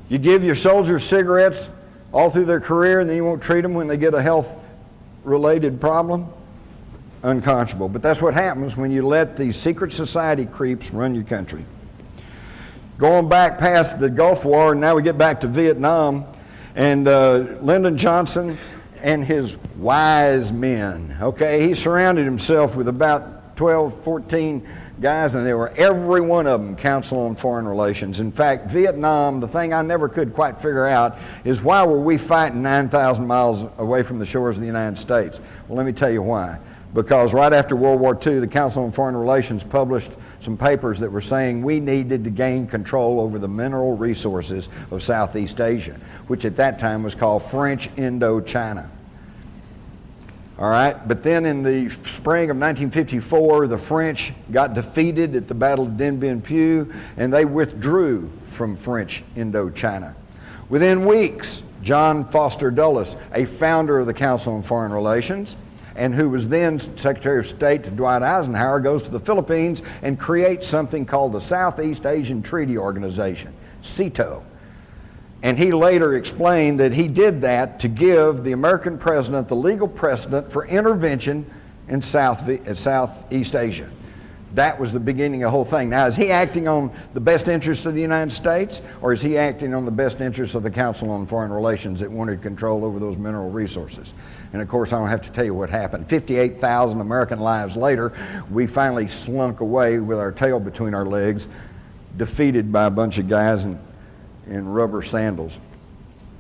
You give your soldiers cigarettes all through their career and then you won't treat them when they get a health-related problem? Unconscionable. But that's what happens when you let these secret society creeps run your country. Going back past the Gulf War, and now we get back to Vietnam, and Lyndon Johnson and his wise men, okay? He surrounded himself with about 12, 14 guys, and they were every one of them Council on Foreign Relations. In fact, Vietnam, the thing I never could quite figure out is why were we fighting 9,000 miles away from the shores of the United States? Well, let me tell you why. Because right after World War II, the Council on Foreign Relations published some papers that were saying we needed to gain control over the mineral resources of Southeast Asia, which at that time was called French Indochina. All right, but then in the spring of 1954, the French got defeated at the Battle of Dien Bien Phu, and they withdrew from French Indochina. Within weeks, John Foster Dulles, a founder of the Council on Foreign Relations, and who was then Secretary of State to Dwight Eisenhower, goes to the Philippines and creates something called the Southeast Asian Treaty Organization, SEATO. And he later explained that he did that to give the American president the legal precedent for intervention in Southeast Asia. That was the beginning of the whole thing. Now, is he acting on the best interest of the United States, or is he acting on the best interest of the Council on Foreign Relations that wanted control over those mineral resources? And of course, I don't have to tell you what happened. 58,000 American lives later, we finally slunk away with our tail between our legs, defeated by a bunch of guys in rubber sandals,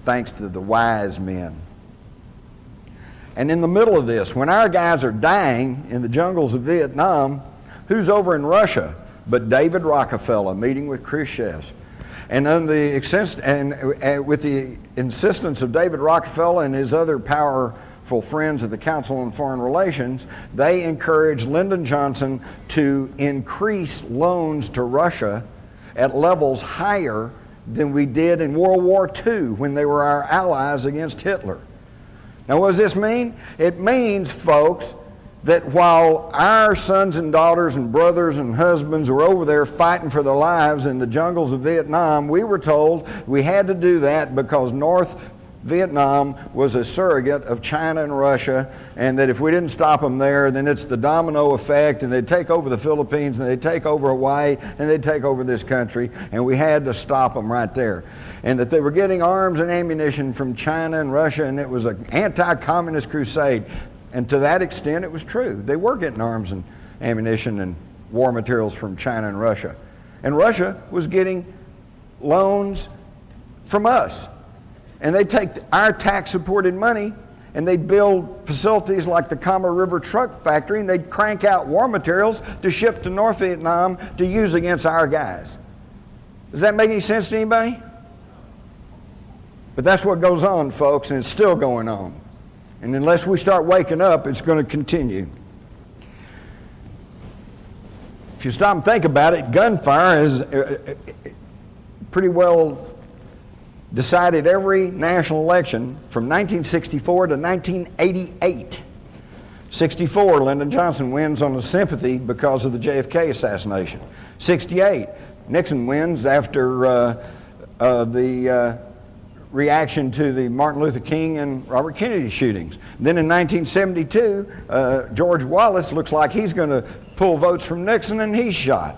thanks to the wise men. And in the middle of this, when our guys are dying in the jungles of Vietnam, who's over in Russia but David Rockefeller meeting with Khrushchev? And with the insistence of David Rockefeller and his other powerful friends of the Council on Foreign Relations, they encouraged Lyndon Johnson to increase loans to Russia at levels higher than we did in World War II when they were our allies against Hitler. Now, what does this mean? It means, folks, that while our sons and daughters and brothers and husbands were over there fighting for their lives in the jungles of Vietnam, we were told we had to do that because North Vietnam was a surrogate of China and Russia, and that if we didn't stop them there, then it's the domino effect, and they'd take over the Philippines, and they'd take over Hawaii, and they'd take over this country, and we had to stop them right there. And that they were getting arms and ammunition from China and Russia, and it was an anti-communist crusade. And to that extent, it was true. They were getting arms and ammunition and war materials from China and Russia. And Russia was getting loans from us. And they take our tax-supported money and they'd build facilities like the Kama River Truck Factory, and they'd crank out war materials to ship to North Vietnam to use against our guys. Does that make any sense to anybody? But that's what goes on, folks, and it's still going on. And unless we start waking up, it's going to continue. If you stop and think about it, gunfire is pretty well decided every national election from 1964 to 1988. 64, Lyndon Johnson wins on the sympathy because of the JFK assassination. 68, Nixon wins after the reaction to the Martin Luther King and Robert Kennedy shootings. Then in 1972, George Wallace looks like he's going to pull votes from Nixon, and he's shot.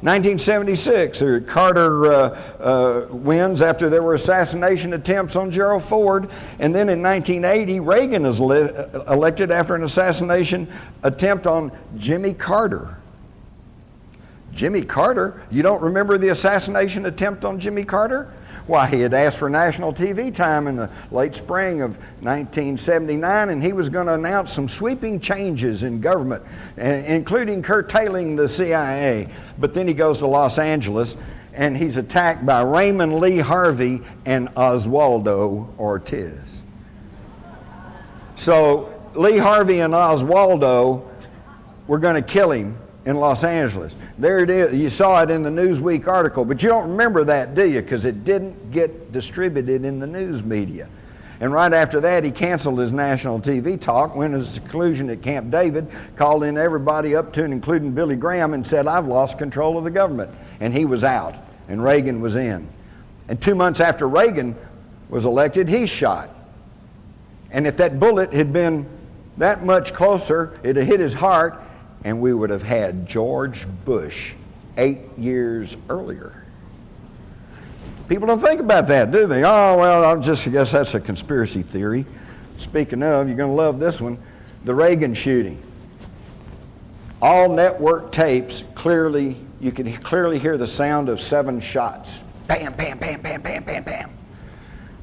1976, Carter wins after there were assassination attempts on Gerald Ford. And then in 1980, Reagan is elected after an assassination attempt on Jimmy Carter. Jimmy Carter? You don't remember the assassination attempt on Jimmy Carter? Why, he had asked for national TV time in the late spring of 1979, and he was going to announce some sweeping changes in government, including curtailing the CIA. But then he goes to Los Angeles, and he's attacked by Raymond Lee Harvey and Oswaldo Ortiz. So Lee Harvey and Oswaldo were going to kill him in Los Angeles. There it is. You saw it in the Newsweek article, but you don't remember that, do you? Because it didn't get distributed in the news media. And right after that, he canceled his national TV talk, went to seclusion at Camp David, called in everybody up to and including Billy Graham, and said, "I've lost control of the government." And he was out, and Reagan was in. And 2 months after Reagan was elected, he's shot. And if that bullet had been that much closer, it'd have hit his heart, and we would have had George Bush 8 years earlier. People don't think about that, do they? Oh, well, I guess that's a conspiracy theory. Speaking of, you're going to love this one, the Reagan shooting. All network tapes, you can clearly hear the sound of 7 shots. Bam, bam, bam, bam, bam, bam, bam.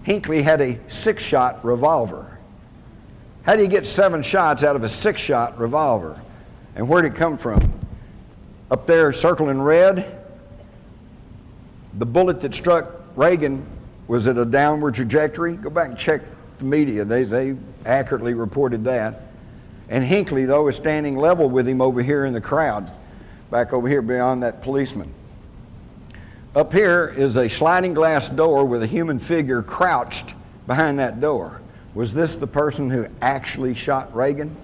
Hinckley had a 6-shot revolver. How do you get 7 shots out of a 6-shot revolver? And where'd it come from? Up there, circled in red, the bullet that struck Reagan was at a downward trajectory. Go back and check the media. They accurately reported that. And Hinckley, though, is standing level with him over here in the crowd, back over here beyond that policeman. Up here is a sliding glass door with a human figure crouched behind that door. Was this the person who actually shot Reagan?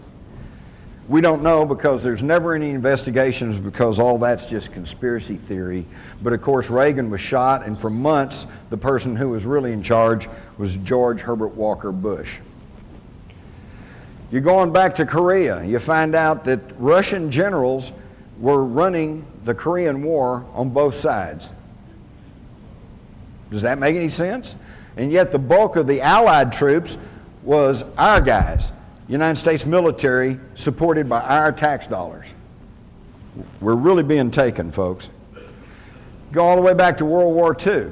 We don't know, because there's never any investigations, because all that's just conspiracy theory. But of course, Reagan was shot, and for months, the person who was really in charge was George Herbert Walker Bush. You're going back to Korea. You find out that Russian generals were running the Korean War on both sides. Does that make any sense? And yet the bulk of the Allied troops was our guys. United States military supported by our tax dollars. We're really being taken, folks. Go all the way back to World War II.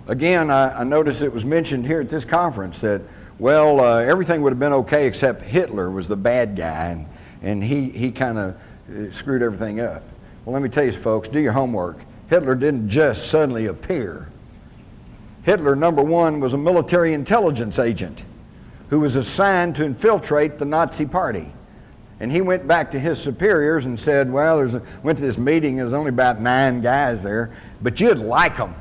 Again, I noticed it was mentioned here at this conference that, well, everything would have been okay except Hitler was the bad guy, and he kind of screwed everything up. Well, let me tell you, folks, do your homework. Hitler didn't just suddenly appear. Hitler, number one, was a military intelligence agent who was assigned to infiltrate the Nazi Party. And he went back to his superiors and said, well, went to this meeting, there's only about 9 guys there, but you'd like them,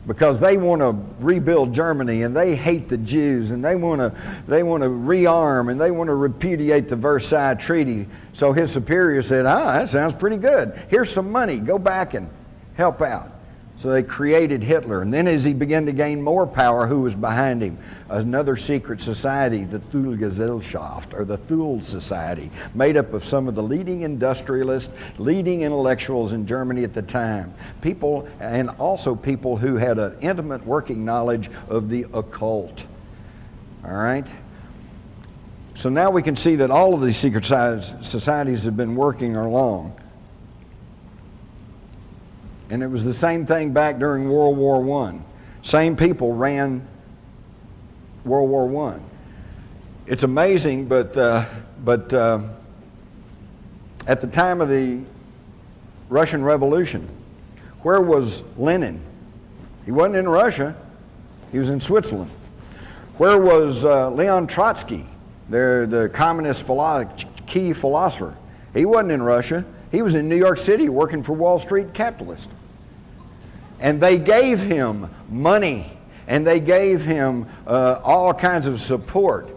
because they want to rebuild Germany, and they hate the Jews, and they want to rearm, and they want to repudiate the Versailles Treaty. So his superior said, that sounds pretty good. Here's some money, go back and help out. So they created Hitler. And then as he began to gain more power, who was behind him? Another secret society, the Thule-Gesellschaft, or the Thule Society, made up of some of the leading industrialists, leading intellectuals in Germany at the time. People, and also people who had an intimate working knowledge of the occult. All right? So now we can see that all of these secret societies have been working along. And it was the same thing back during World War I. Same people ran World War I. It's amazing, but at the time of the Russian Revolution, where was Lenin? He wasn't in Russia. He was in Switzerland. Where was Leon Trotsky, the communist key philosopher? He wasn't in Russia. He was in New York City working for Wall Street capitalists. And they gave him money, and they gave him all kinds of support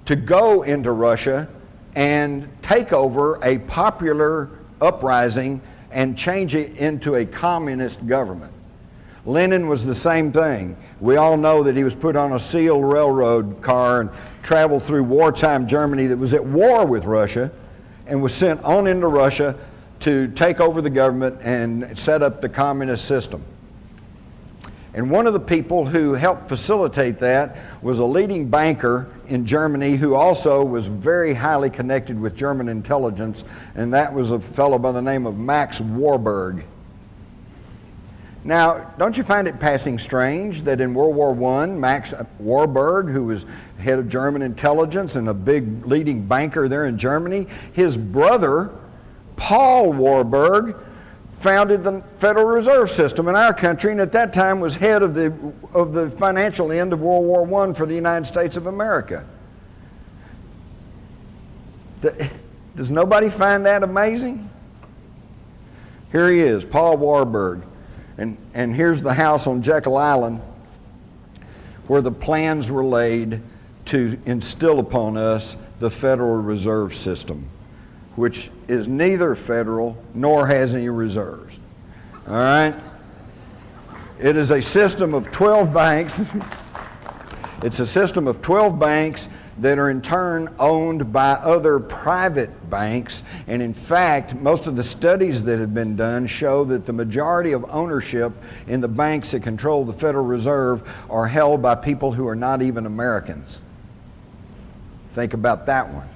to go into Russia and take over a popular uprising and change it into a communist government. Lenin was the same thing. We all know that he was put on a sealed railroad car and traveled through wartime Germany that was at war with Russia and was sent on into Russia to take over the government and set up the communist system. And one of the people who helped facilitate that was a leading banker in Germany who also was very highly connected with German intelligence, and that was a fellow by the name of Max Warburg. Now, don't you find it passing strange that in World War I, Max Warburg, who was head of German intelligence and a big leading banker there in Germany, his brother, Paul Warburg, founded the Federal Reserve System in our country, and at that time was head of the financial end of World War I for the United States of America. Does nobody find that amazing? Here he is, Paul Warburg, and here's the house on Jekyll Island where the plans were laid to instill upon us the Federal Reserve System, which is neither federal nor has any reserves. All right? It is a system of 12 banks. It's a system of 12 banks that are in turn owned by other private banks. And in fact, most of the studies that have been done show that the majority of ownership in the banks that control the Federal Reserve are held by people who are not even Americans. Think about that one.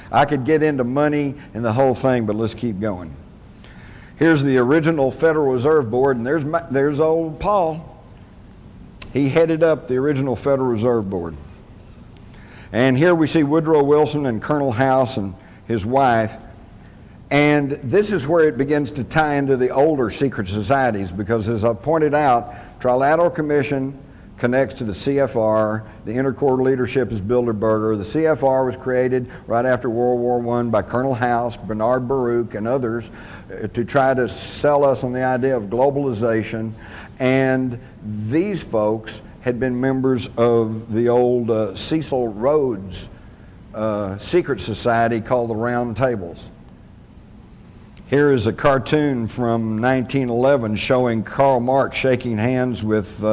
I could get into money and the whole thing, but let's keep going. Here's the original Federal Reserve Board, and there's old Paul. He headed up the original Federal Reserve Board. And here we see Woodrow Wilson and Colonel House and his wife. And this is where it begins to tie into the older secret societies, because as I pointed out, Trilateral Commission connects to the CFR. The Intercorps leadership is Bilderberger. The CFR was created right after World War I by Colonel House, Bernard Baruch, and others to try to sell us on the idea of globalization. And these folks had been members of the old Cecil Rhodes secret society called the Round Tables. Here is a cartoon from 1911 showing Karl Marx shaking hands with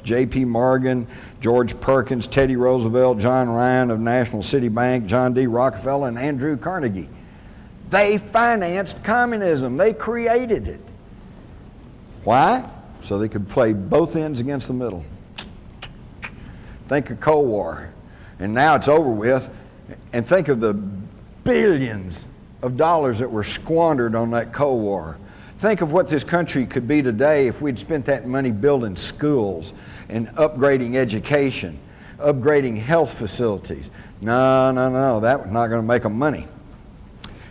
J.P. Morgan, George Perkins, Teddy Roosevelt, John Ryan of National City Bank, John D. Rockefeller, and Andrew Carnegie. They financed communism. They created it. Why? So they could play both ends against the middle. Think of Cold War. And now it's over with. And think of the billions of dollars that were squandered on that Cold War. Think of what this country could be today if we'd spent that money building schools and upgrading education, upgrading health facilities. No, that was not going to make them money.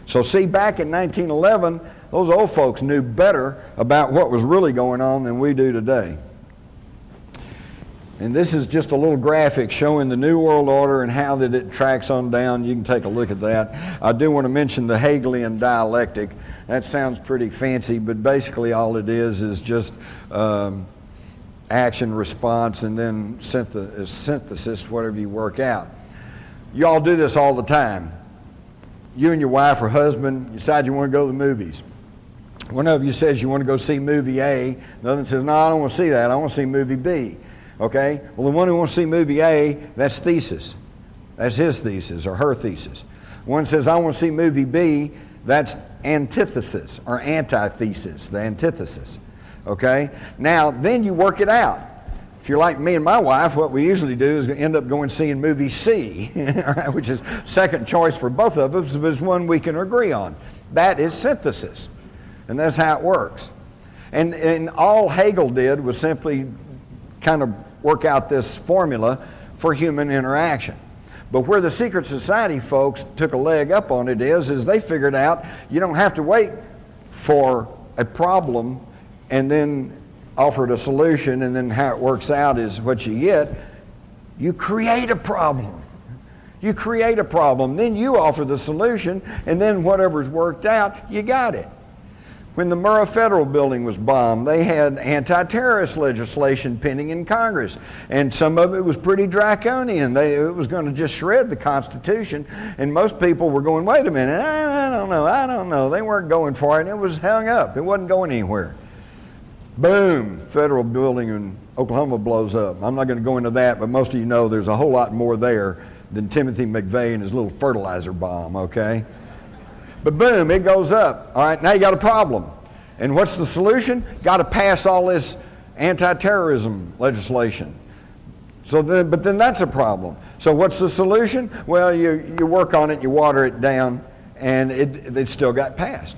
So see, back in 1911, those old folks knew better about what was really going on than we do today. And this is just a little graphic showing the New World Order and how that it tracks on down. You can take a look at that. I do want to mention the Hegelian dialectic. That sounds pretty fancy, but basically all it is just action, response, and then synthesis, whatever you work out. You all do this all the time. You and your wife or husband decide you want to go to the movies. One of you says you want to go see movie A. The other says, no, I don't want to see that. I want to see movie B. Okay? Well, the one who wants to see movie A, that's thesis. That's his thesis or her thesis. One says, I want to see movie B, that's antithesis or antithesis, the antithesis. Okay? Now, then you work it out. If you're like me and my wife, what we usually do is end up going seeing movie C, which is second choice for both of us, but it's one we can agree on. That is synthesis. And that's how it works. And all Hegel did was simply kind of work out this formula for human interaction. But where the secret society folks took a leg up on it is they figured out you don't have to wait for a problem and then offered a solution, and then how it works out is what you get. You create a problem. You create a problem, then you offer the solution, and then whatever's worked out, you got it. When the Murrah Federal Building was bombed, they had anti-terrorist legislation pending in Congress, and some of it was pretty draconian. It was going to just shred the Constitution, and most people were going, wait a minute, I don't know. They weren't going for it, and it was hung up. It wasn't going anywhere. Boom, federal building in Oklahoma blows up. I'm not going to go into that, but most of you know there's a whole lot more there than Timothy McVeigh and his little fertilizer bomb, okay? But boom, it goes up. All right, now you got a problem. And what's the solution? Got to pass all this anti-terrorism legislation. But then that's a problem. So what's the solution? Well, you work on it, you water it down, and it still got passed.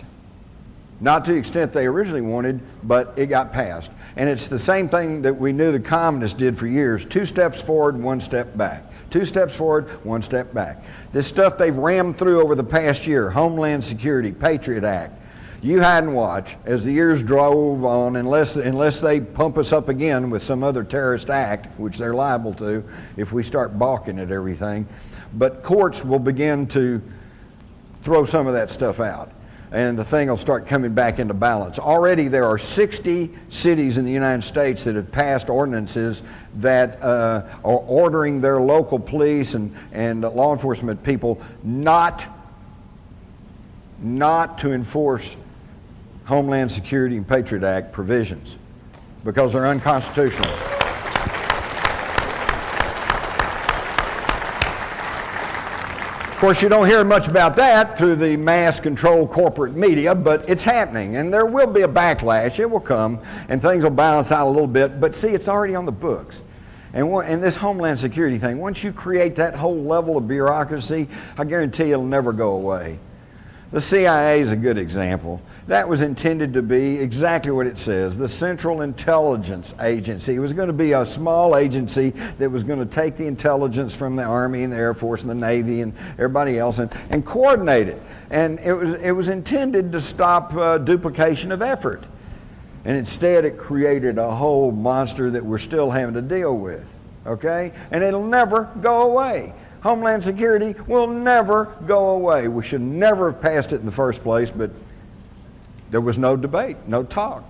Not to the extent they originally wanted, but it got passed. And it's the same thing that we knew the communists did for years. 2 steps forward, 1 step back. 2 steps forward, 1 step back. This stuff they've rammed through over the past year, Homeland Security, Patriot Act. You hide and watch as the years drove on, unless they pump us up again with some other terrorist act, which they're liable to if we start balking at everything. But courts will begin to throw some of that stuff out, and the thing will start coming back into balance. Already there are 60 cities in the United States that have passed ordinances that are ordering their local police and law enforcement people not to enforce Homeland Security and Patriot Act provisions because they're unconstitutional. Of course, you don't hear much about that through the mass-controlled corporate media, but it's happening, and there will be a backlash. It will come, and things will balance out a little bit, but see, it's already on the books. And this Homeland Security thing, once you create that whole level of bureaucracy, I guarantee it'll never go away. The CIA is a good example. That was intended to be exactly what it says, the Central Intelligence Agency. It was going to be a small agency that was going to take the intelligence from the Army and the Air Force and the Navy and everybody else and coordinate it. And it was intended to stop duplication of effort. And instead it created a whole monster that we're still having to deal with, okay? And it'll never go away. Homeland Security will never go away. We should never have passed it in the first place, but there was no debate, no talk.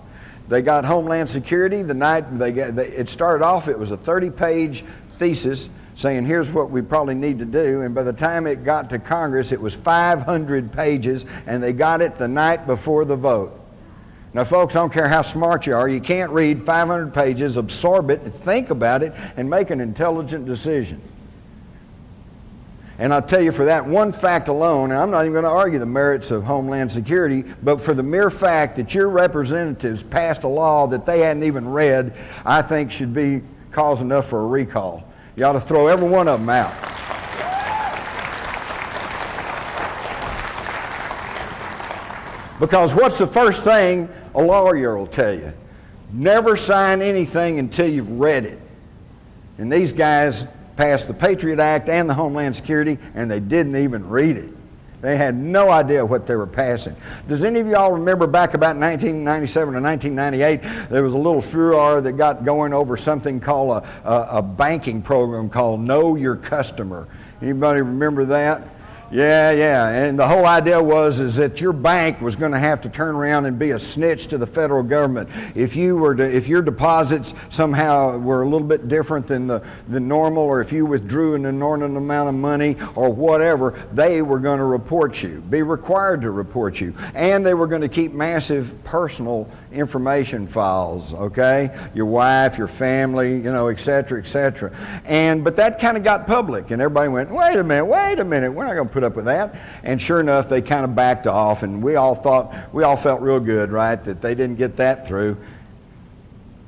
They got Homeland Security the night it started off. It was a 30-page thesis saying here's what we probably need to do, and by the time it got to Congress it was 500 pages, and they got it the night before the vote. Now folks, I don't care how smart you are, you can't read 500 pages, absorb it, think about it, and make an intelligent decision. And I'll tell you, for that one fact alone, and I'm not even going to argue the merits of Homeland Security, but for the mere fact that your representatives passed a law that they hadn't even read, I think should be cause enough for a recall. You ought to throw every one of them out. Because what's the first thing a lawyer will tell you? Never sign anything until you've read it. And these guys passed the Patriot Act and the Homeland Security, and they didn't even read it. They had no idea what they were passing. Does any of y'all remember back about 1997 or 1998, there was a little furor that got going over something called a banking program called Know Your Customer. Anybody remember that? Yeah. And the whole idea is that your bank was going to have to turn around and be a snitch to the federal government. If your deposits somehow were a little bit different than the normal, or if you withdrew an inordinate amount of money or whatever, they were going to report you, be required to report you. And they were going to keep massive personal information files, okay? Your wife, your family, et cetera, et cetera. But that kind of got public, and everybody went, wait a minute, we're not going to put up with that. And sure enough, they kind of backed off, and we all felt real good, right, that they didn't get that through.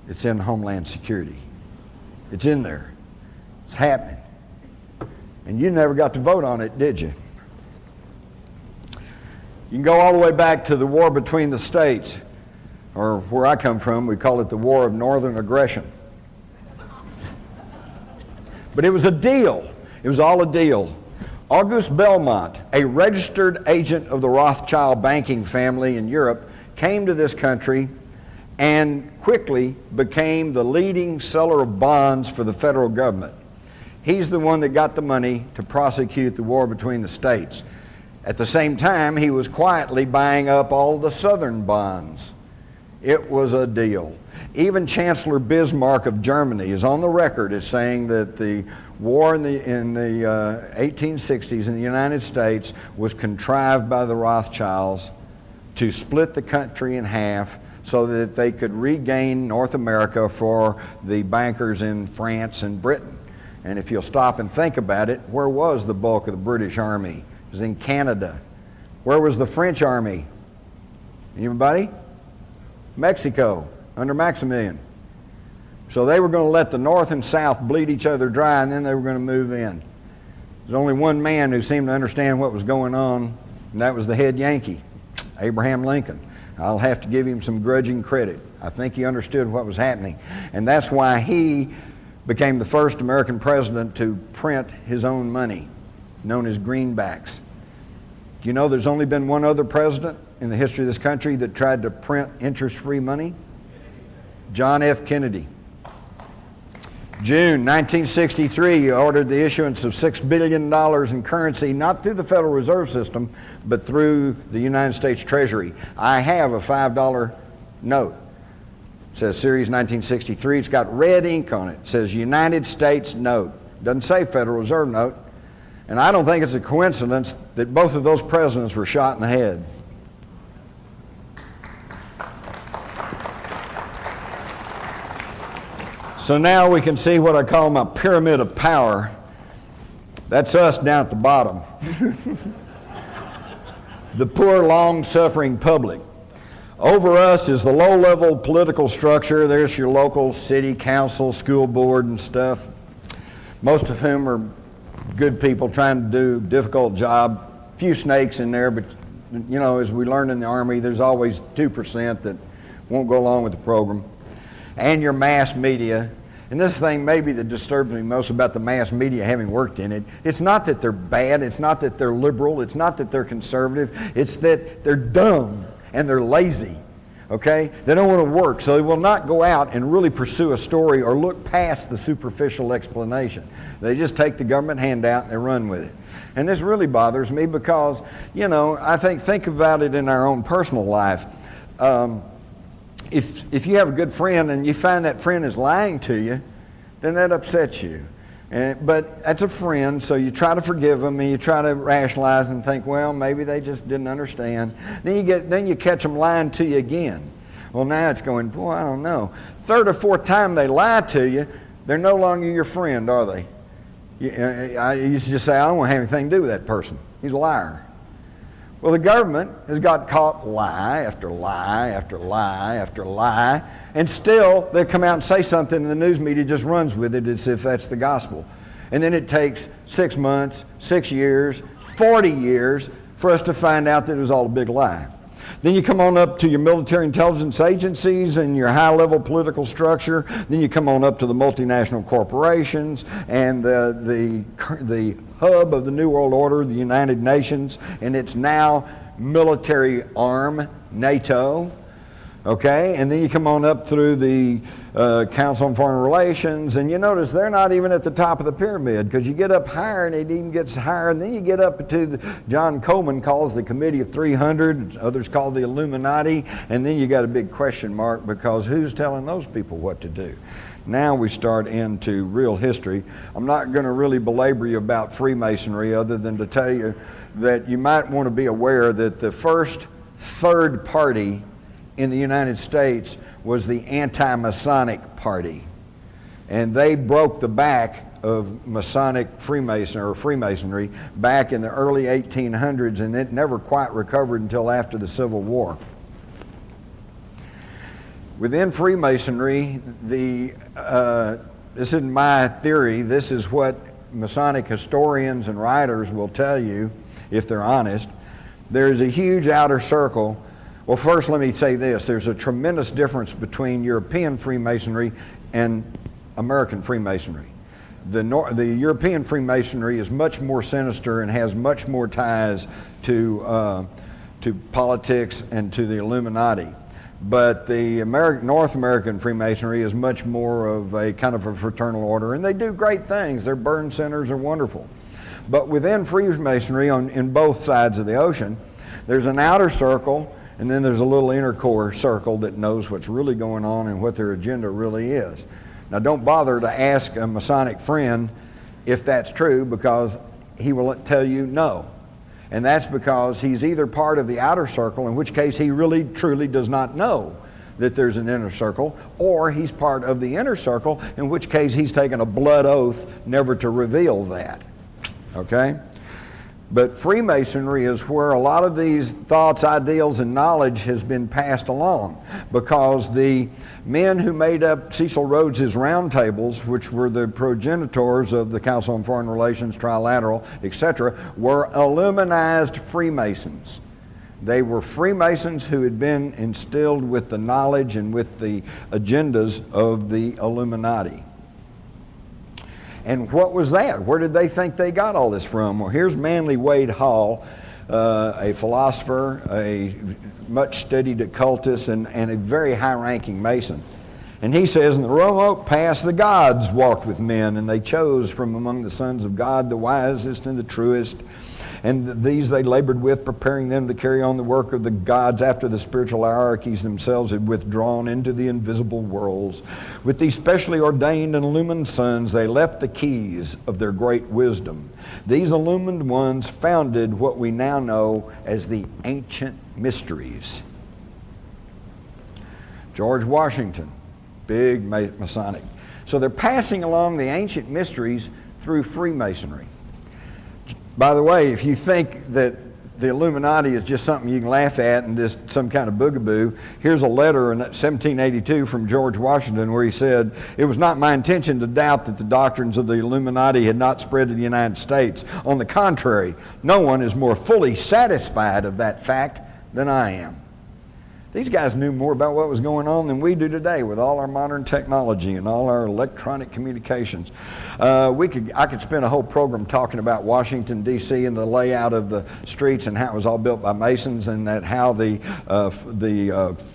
It's in Homeland Security. It's in there. It's happening. And you never got to vote on it, did you? You can go all the way back to the war between the states, or where I come from, we call it the War of Northern Aggression. But it was a deal. It was all a deal. Auguste Belmont, a registered agent of the Rothschild banking family in Europe, came to this country and quickly became the leading seller of bonds for the federal government. He's the one that got the money to prosecute the war between the states. At the same time, he was quietly buying up all the Southern bonds. It was a deal. Even Chancellor Bismarck of Germany is on the record as saying that the war in the 1860s in the United States was contrived by the Rothschilds to split the country in half so that they could regain North America for the bankers in France and Britain. And if you'll stop and think about it, where was the bulk of the British Army? It was in Canada. Where was the French Army? Anybody? Mexico, under Maximilian. So they were going to let the North and South bleed each other dry, and then they were going to move in. There's only one man who seemed to understand what was going on, and that was the head Yankee, Abraham Lincoln. I'll have to give him some grudging credit. I think he understood what was happening. And that's why he became the first American president to print his own money, known as greenbacks. Do you know there's only been one other president in the history of this country that tried to print interest-free money? John F. Kennedy. June 1963, he ordered the issuance of $6 billion in currency, not through the Federal Reserve System, but through the United States Treasury. I have a $5 note. It says Series 1963. It's got red ink on it. It says United States note. Doesn't say Federal Reserve note. And I don't think it's a coincidence that both of those presidents were shot in the head. So now we can see what I call my pyramid of power. That's us down at the bottom. The poor, long-suffering public. Over us is the low-level political structure. There's your local city council, school board, and stuff, most of whom are good people trying to do a difficult job. A few snakes in there, but you know, as we learned in the Army, there's always 2% that won't go along with the program. And your mass media. And this thing maybe that disturbs me most about the mass media, having worked in it, it's not that they're bad, it's not that they're liberal, it's not that they're conservative, it's that they're dumb and they're lazy, okay? They don't want to work, so they will not go out and really pursue a story or look past the superficial explanation. They just take the government handout and they run with it. And this really bothers me because, you know, I think about it in our own personal life. If you have a good friend and you find that friend is lying to you, then that upsets you. But that's a friend, so you try to forgive them and you try to rationalize and think, well, maybe they just didn't understand. Then you catch them lying to you again. Well, now it's going, boy, I don't know. Third or fourth time they lie to you, they're no longer your friend, are they? I used to just say, I don't want to have anything to do with that person. He's a liar. Well, the government has got caught lie after lie after lie after lie, and still they come out and say something and the news media just runs with it as if that's the gospel. And then it takes 6 months, 6 years, 40 years for us to find out that it was all a big lie. Then you come on up to your military intelligence agencies and your high-level political structure. Then you come on up to the multinational corporations and the hub of the New World Order, the United Nations, and it's now military arm, NATO. Okay, and then you come on up through the Council on Foreign Relations, and you notice they're not even at the top of the pyramid, because you get up higher and it even gets higher, and then you get up to John Coleman calls the Committee of 300, others call the Illuminati, and then you got a big question mark, because who's telling those people what to do? Now we start into real history. I'm not going to really belabor you about Freemasonry other than to tell you that you might want to be aware that the first third party in the United States was the anti-Masonic party. And they broke the back of Masonic Freemasonry back in the early 1800s, and it never quite recovered until after the Civil War. Within Freemasonry, this isn't my theory, this is what Masonic historians and writers will tell you, if they're honest. There's a huge outer circle. Well, first let me say this. There's a tremendous difference between European Freemasonry and American Freemasonry. The European Freemasonry is much more sinister and has much more ties to politics and to the Illuminati. But the North American Freemasonry is much more of a kind of a fraternal order, and they do great things. Their burn centers are wonderful. But within Freemasonry, in both sides of the ocean, there's an outer circle, and then there's a little inner core circle that knows what's really going on and what their agenda really is. Now, don't bother to ask a Masonic friend if that's true, because he will tell you no. And that's because he's either part of the outer circle, in which case he really truly does not know that there's an inner circle, or he's part of the inner circle, in which case he's taken a blood oath never to reveal that. Okay? But Freemasonry is where a lot of these thoughts, ideals, and knowledge has been passed along, because the men who made up Cecil Rhodes's roundtables, which were the progenitors of the Council on Foreign Relations, Trilateral, etc., were Illuminized Freemasons. They were Freemasons who had been instilled with the knowledge and with the agendas of the Illuminati. And what was that? Where did they think they got all this from? Well, here's Manly Wade Hall, a philosopher, a much studied occultist, and a very high-ranking Mason. And he says, in the remote past, the gods walked with men, and they chose from among the sons of God the wisest and the truest. And these they labored with, preparing them to carry on the work of the gods after the spiritual hierarchies themselves had withdrawn into the invisible worlds. With these specially ordained and illumined sons, they left the keys of their great wisdom. These illumined ones founded what we now know as the ancient mysteries. George Washington, big Masonic. So they're passing along the ancient mysteries through Freemasonry. By the way, if you think that the Illuminati is just something you can laugh at and just some kind of boogaboo, here's a letter in 1782 from George Washington where he said, "It was not my intention to doubt that the doctrines of the Illuminati had not spread to the United States. On the contrary, no one is more fully satisfied of that fact than I am." These guys knew more about what was going on than we do today with all our modern technology and all our electronic communications. I could spend a whole program talking about Washington, D.C. and the layout of the streets and how it was all built by Masons, and that how the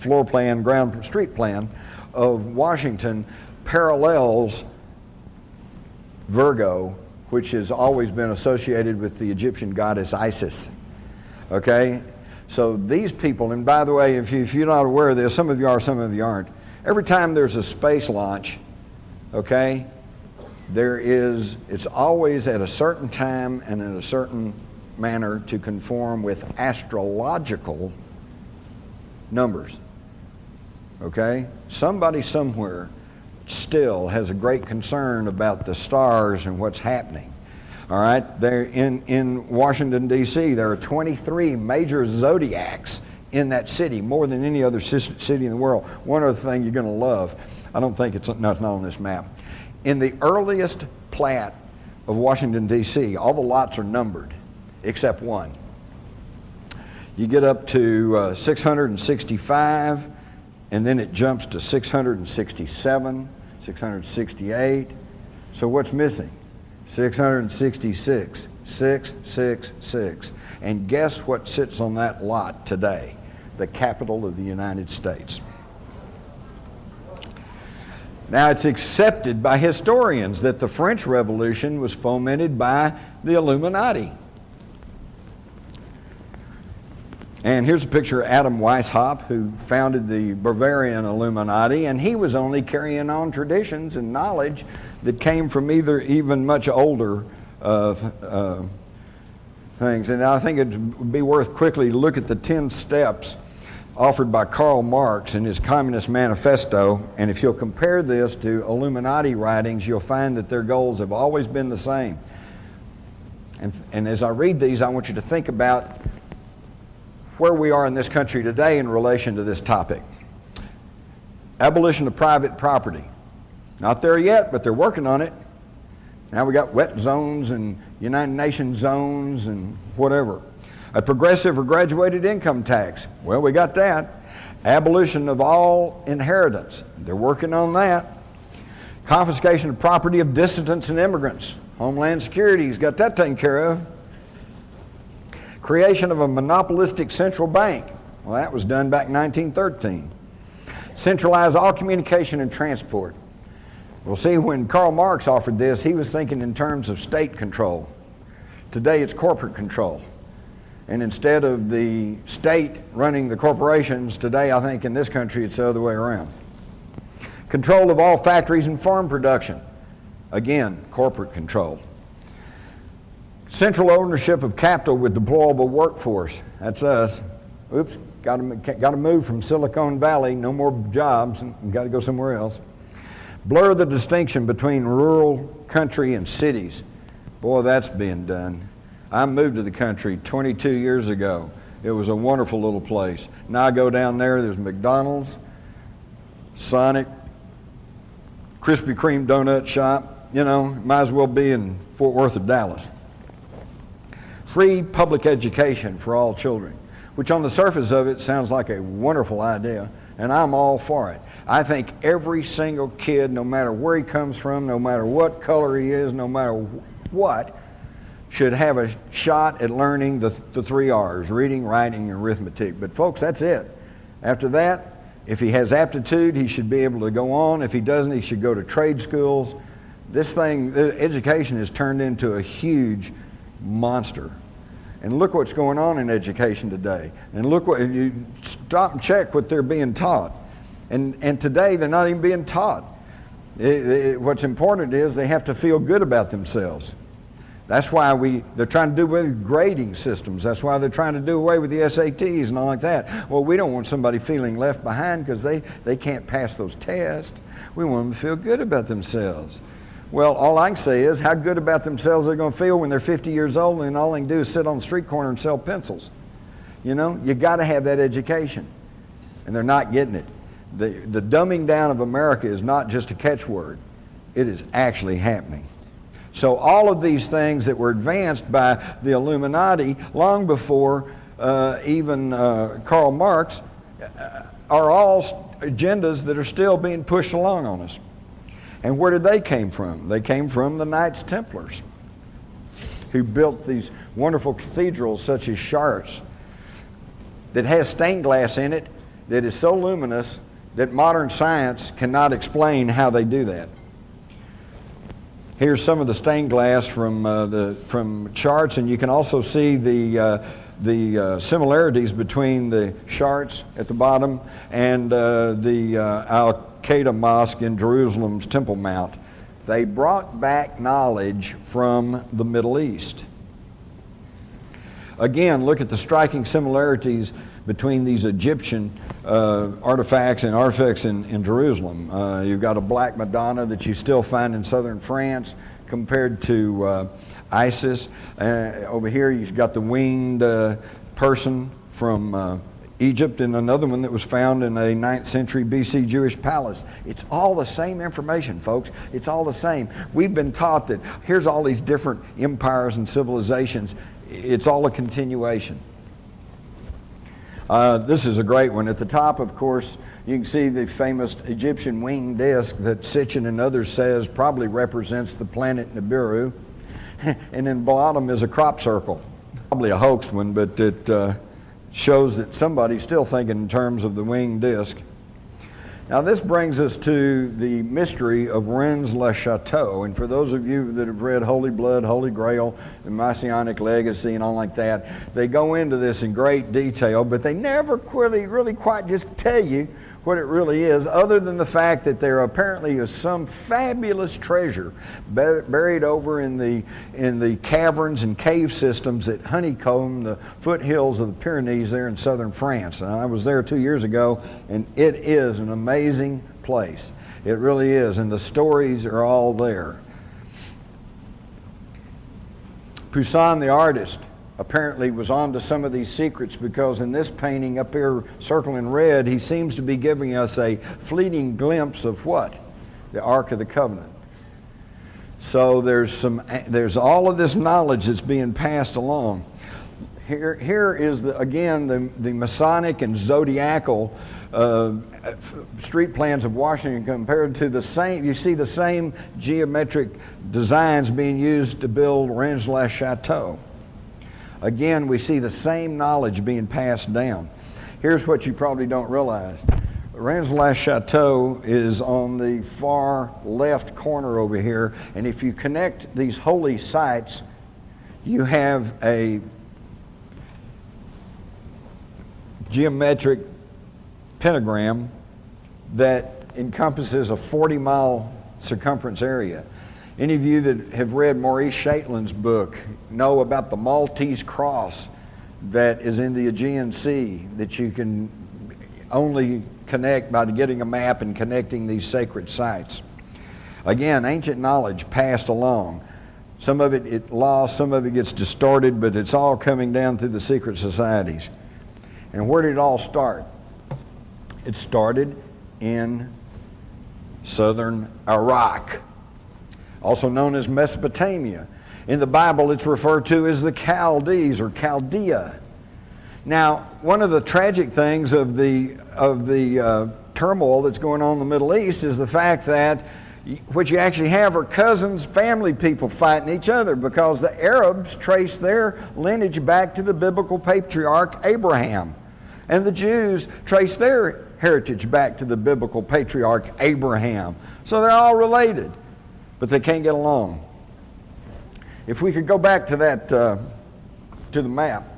floor plan, street plan of Washington parallels Virgo, which has always been associated with the Egyptian goddess Isis. Okay? So these people, and by the way, if you're not aware of this, some of you are, some of you aren't. Every time there's a space launch, okay, it's always at a certain time and in a certain manner to conform with astrological numbers. Okay? Somebody somewhere still has a great concern about the stars and what's happening. All right, there in Washington, D.C., there are 23 major zodiacs in that city, more than any other city in the world. One other thing you're going to love, I don't think it's not on this map. In the earliest plat of Washington, D.C., all the lots are numbered, except one. You get up to 665, and then it jumps to 667, 668. So what's missing? 666, 666. And guess what sits on that lot today? The capital of the United States. Now, it's accepted by historians that the French Revolution was fomented by the Illuminati. And here's a picture of Adam Weishaupt, who founded the Bavarian Illuminati, and he was only carrying on traditions and knowledge that came from even much older things. And I think it would be worth quickly to look at the 10 steps offered by Karl Marx in his Communist Manifesto, and if you'll compare this to Illuminati writings, you'll find that their goals have always been the same. And as I read these, I want you to think about where we are in this country today in relation to this topic. Abolition of private property. Not there yet, but they're working on it. Now we got wet zones and United Nations zones and whatever. A progressive or graduated income tax. Well, we got that. Abolition of all inheritance. They're working on that. Confiscation of property of dissidents and immigrants. Homeland Security's got that taken care of. Creation of a monopolistic central bank. Well, that was done back in 1913. Centralize all communication and transport. Well, see, when Karl Marx offered this, he was thinking in terms of state control. Today it's corporate control. And instead of the state running the corporations, today I think in this country it's the other way around. Control of all factories and farm production. Again, corporate control. Central ownership of capital with deployable workforce. That's us. Oops, got to move from Silicon Valley, no more jobs, and got to go somewhere else. Blur the distinction between rural, country, and cities. Boy, that's being done. I moved to the country 22 years ago. It was a wonderful little place. Now I go down there, there's McDonald's, Sonic, Krispy Kreme donut shop. You know, might as well be in Fort Worth or Dallas. Free public education for all children, which on the surface of it sounds like a wonderful idea, and I'm all for it. I think every single kid, no matter where he comes from, no matter what color he is, no matter what, should have a shot at learning the 3 R's, reading, writing, and arithmetic. But folks, that's it. After that, if he has aptitude, he should be able to go on. If he doesn't, he should go to trade schools. This thing, education has turned into a huge monster. And look what's going on in education today. And look what, you stop and check what they're being taught. And today they're not even being taught. What's important is they have to feel good about themselves. That's why they're trying to do away with grading systems. That's why they're trying to do away with the SATs and all like that. Well, we don't want somebody feeling left behind because they can't pass those tests. We want them to feel good about themselves. Well, all I can say is how good about themselves they're going to feel when they're 50 years old and all they can do is sit on the street corner and sell pencils. You know, you got to have that education. And they're not getting it. The dumbing down of America is not just a catchword. It is actually happening. So all of these things that were advanced by the Illuminati long before even Karl Marx are all agendas that are still being pushed along on us. And where did they came from? They came from the Knights Templars, who built these wonderful cathedrals such as Chartres that has stained glass in it that is so luminous that modern science cannot explain how they do that. Here's some of the stained glass from Chartres, and you can also see the similarities between the Chartres at the bottom and the Al-Qaeda Mosque in Jerusalem's Temple Mount. They brought back knowledge from the Middle East. Again, look at the striking similarities between these Egyptian artifacts and artifacts in Jerusalem. You've got a black Madonna that you still find in southern France compared to Isis. Over here you've got the winged person from Egypt and another one that was found in a 9th century BC Jewish palace. It's all the same information, folks. It's all the same. We've been taught that here's all these different empires and civilizations. It's all a continuation. This is a great one. At the top, of course, you can see the famous Egyptian winged disc that Sitchin and others says probably represents the planet Nibiru. And in the bottom is a crop circle. Probably a hoaxed one, but it shows that somebody's still thinking in terms of the winged disc. Now this brings us to the mystery of Rennes-le-Château. And for those of you that have read Holy Blood, Holy Grail, the Messianic Legacy and all like that, they go into this in great detail, but they never really quite just tell you what it really is, other than the fact that there apparently is some fabulous treasure buried over in the caverns and cave systems that honeycomb the foothills of the Pyrenees there in southern France. And I was there 2 years ago, and it is an amazing place. It really is, and the stories are all there. Poussin, the artist, apparently was onto some of these secrets, because in this painting up here circled in red, he seems to be giving us a fleeting glimpse of what? The Ark of the Covenant. So there's all of this knowledge that's being passed along. Here is again the Masonic and zodiacal street plans of Washington compared to the same. You see the same geometric designs being used to build Rennes-le-Château. Again, we see the same knowledge being passed down. Here's what you probably don't realize. Rensselaer Chateau is on the far left corner over here, and if you connect these holy sites, you have a geometric pentagram that encompasses a 40-mile circumference area. Any of you that have read Maurice Shaitlin's book know about the Maltese cross that is in the Aegean Sea that you can only connect by getting a map and connecting these sacred sites. Again, ancient knowledge passed along. Some of it lost, some of it gets distorted, but it's all coming down through the secret societies. And where did it all start? It started in southern Iraq, also known as Mesopotamia. In the Bible, it's referred to as the Chaldees or Chaldea. Now, one of the tragic things of the turmoil that's going on in the Middle East is the fact that what you actually have are cousins, family people fighting each other, because the Arabs trace their lineage back to the biblical patriarch Abraham, and the Jews trace their heritage back to the biblical patriarch Abraham. So they're all related, but they can't get along. If we could go back to that, to the map,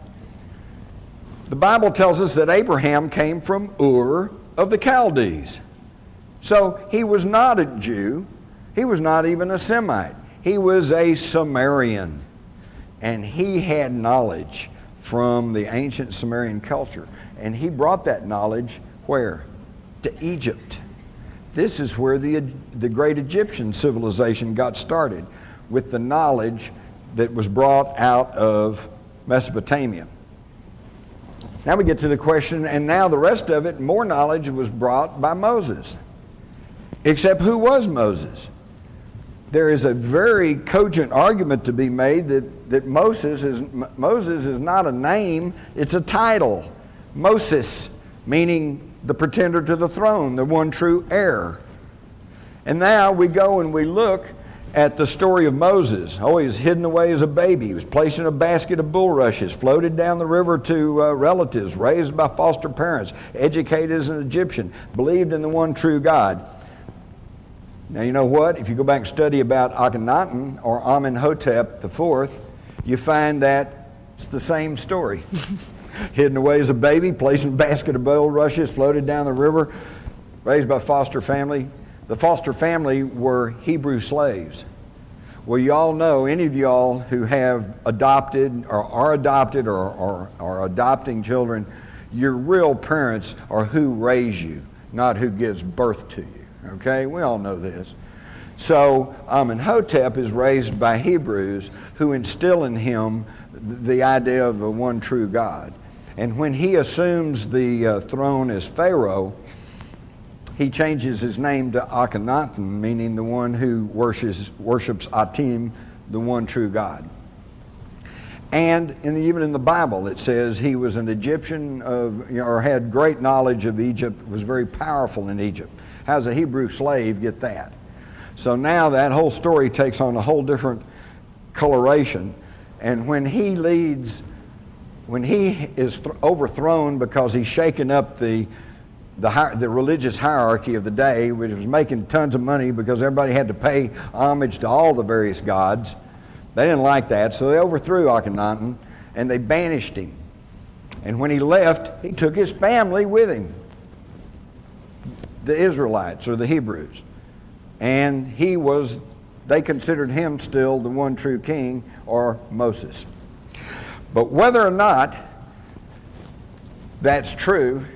the Bible tells us that Abraham came from Ur of the Chaldees. So he was not a Jew. He was not even a Semite. He was a Sumerian. And he had knowledge from the ancient Sumerian culture. And he brought that knowledge where? To Egypt. This is where the great Egyptian civilization got started, with the knowledge that was brought out of Mesopotamia. Now we get to the question, and now the rest of it, more knowledge was brought by Moses. Except who was Moses? There is a very cogent argument to be made that Moses is not a name, it's a title. Moses, meaning the pretender to the throne, the one true heir. And now we go and we look at the story of Moses. Oh, he was hidden away as a baby. He was placed in a basket of bulrushes, floated down the river to relatives, raised by foster parents, educated as an Egyptian, believed in the one true God. Now, you know what? If you go back and study about Akhenaten or Amenhotep IV, you find that it's the same story. Hidden away as a baby, placed in a basket of bulrushes, floated down the river, raised by foster family. The foster family were Hebrew slaves. Well, you all know, any of y'all who have adopted or are adopted or are adopting children, your real parents are who raise you, not who gives birth to you. Okay, we all know this. So Amenhotep is raised by Hebrews who instill in him the idea of the one true God. And when he assumes the throne as Pharaoh, he changes his name to Akhenaten, meaning the one who worships Atim, the one true God. And even in the Bible, it says he was an Egyptian or had great knowledge of Egypt, was very powerful in Egypt. How does a Hebrew slave get that? So now that whole story takes on a whole different coloration. And when he is overthrown because he's shaken up the religious hierarchy of the day, which was making tons of money because everybody had to pay homage to all the various gods. They didn't like that, so they overthrew Akhenaten and they banished him. And when he left, he took his family with him, the Israelites or the Hebrews. And they considered him still the one true king, or Moses. But whether or not that's true,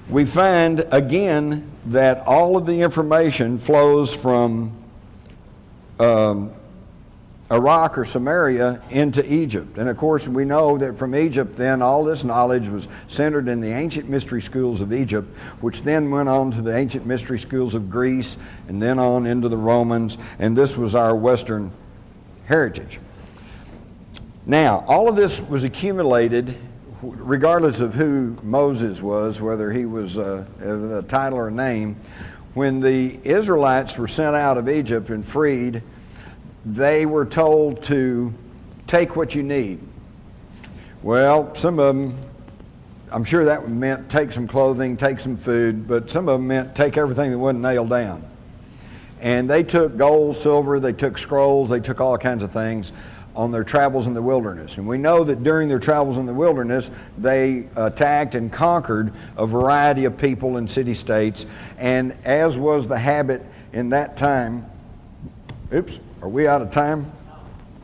we find again that all of the information flows from Iraq or Samaria into Egypt. And of course we know that from Egypt then all this knowledge was centered in the ancient mystery schools of Egypt, which then went on to the ancient mystery schools of Greece and then on into the Romans, and this was our Western heritage. Now, all of this was accumulated regardless of who Moses was, whether he was a title or a name. When the Israelites were sent out of Egypt and freed, they were told to take what you need. Well, some of them I'm sure that meant take some clothing, take some food, but some of them meant take everything that wasn't nailed down. And they took gold, silver, they took scrolls, they took all kinds of things on their travels in the wilderness. And we know that during their travels in the wilderness, they attacked and conquered a variety of people and city-states. And as was the habit in that time, oops, are we out of time?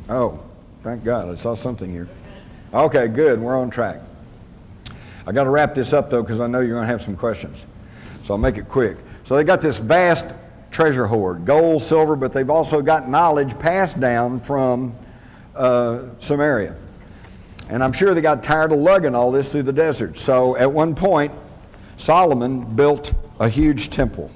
Oh, thank God, I saw something here. Okay, good, we're on track. I got to wrap this up though, because I know you're going to have some questions. So I'll make it quick. So they got this vast treasure hoard, gold, silver, but they've also got knowledge passed down from Samaria. And I'm sure they got tired of lugging all this through the desert. So at one point, Solomon built a huge temple.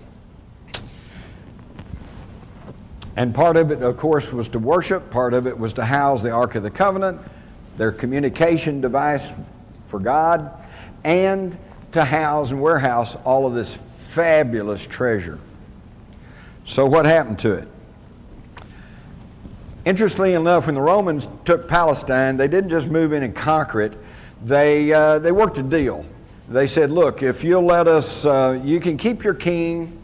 And part of it, of course, was to worship. Part of it was to house the Ark of the Covenant, their communication device for God, and to house and warehouse all of this fabulous treasure. So what happened to it? Interestingly enough, when the Romans took Palestine, they didn't just move in and conquer it. They worked a deal. They said, look, if you'll let us, you can keep your king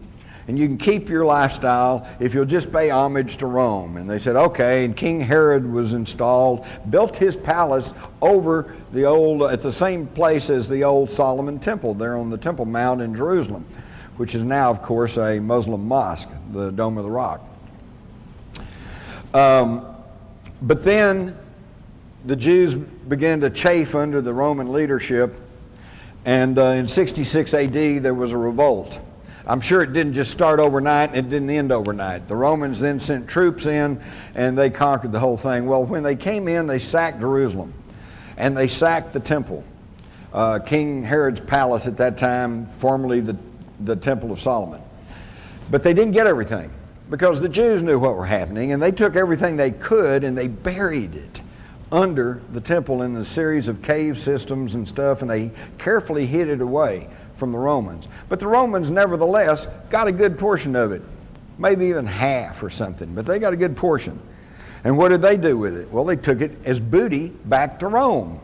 and you can keep your lifestyle if you'll just pay homage to Rome. And they said, okay, and King Herod was installed, built his palace over the old, at the same place as the old Solomon Temple there on the Temple Mount in Jerusalem, which is now, of course, a Muslim mosque, the Dome of the Rock. But then the Jews began to chafe under the Roman leadership, and in 66 AD there was a revolt. I'm sure it didn't just start overnight and it didn't end overnight. The Romans then sent troops in and they conquered the whole thing. Well, when they came in, they sacked Jerusalem and they sacked the temple. King Herod's palace at that time, formerly the Temple of Solomon. But they didn't get everything because the Jews knew what were happening, and they took everything they could and they buried it under the temple in a series of cave systems and stuff, and they carefully hid it away from the Romans. But the Romans nevertheless got a good portion of it, maybe even half or something, but they got a good portion. And what did they do with it? Well, they took it as booty back to Rome.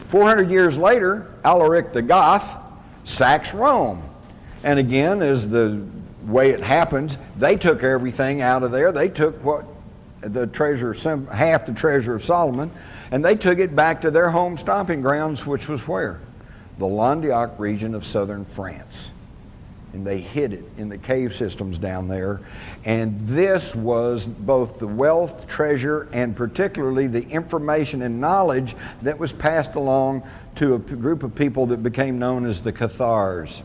400 years later, Alaric the Goth sacks Rome. And again, as the way it happens, they took everything out of there. They took what the treasure, half the treasure of Solomon, and they took it back to their home stomping grounds, which was where? The Languedoc region of southern France. And they hid it in the cave systems down there. And this was both the wealth, treasure, and particularly the information and knowledge that was passed along to a group of people that became known as the Cathars.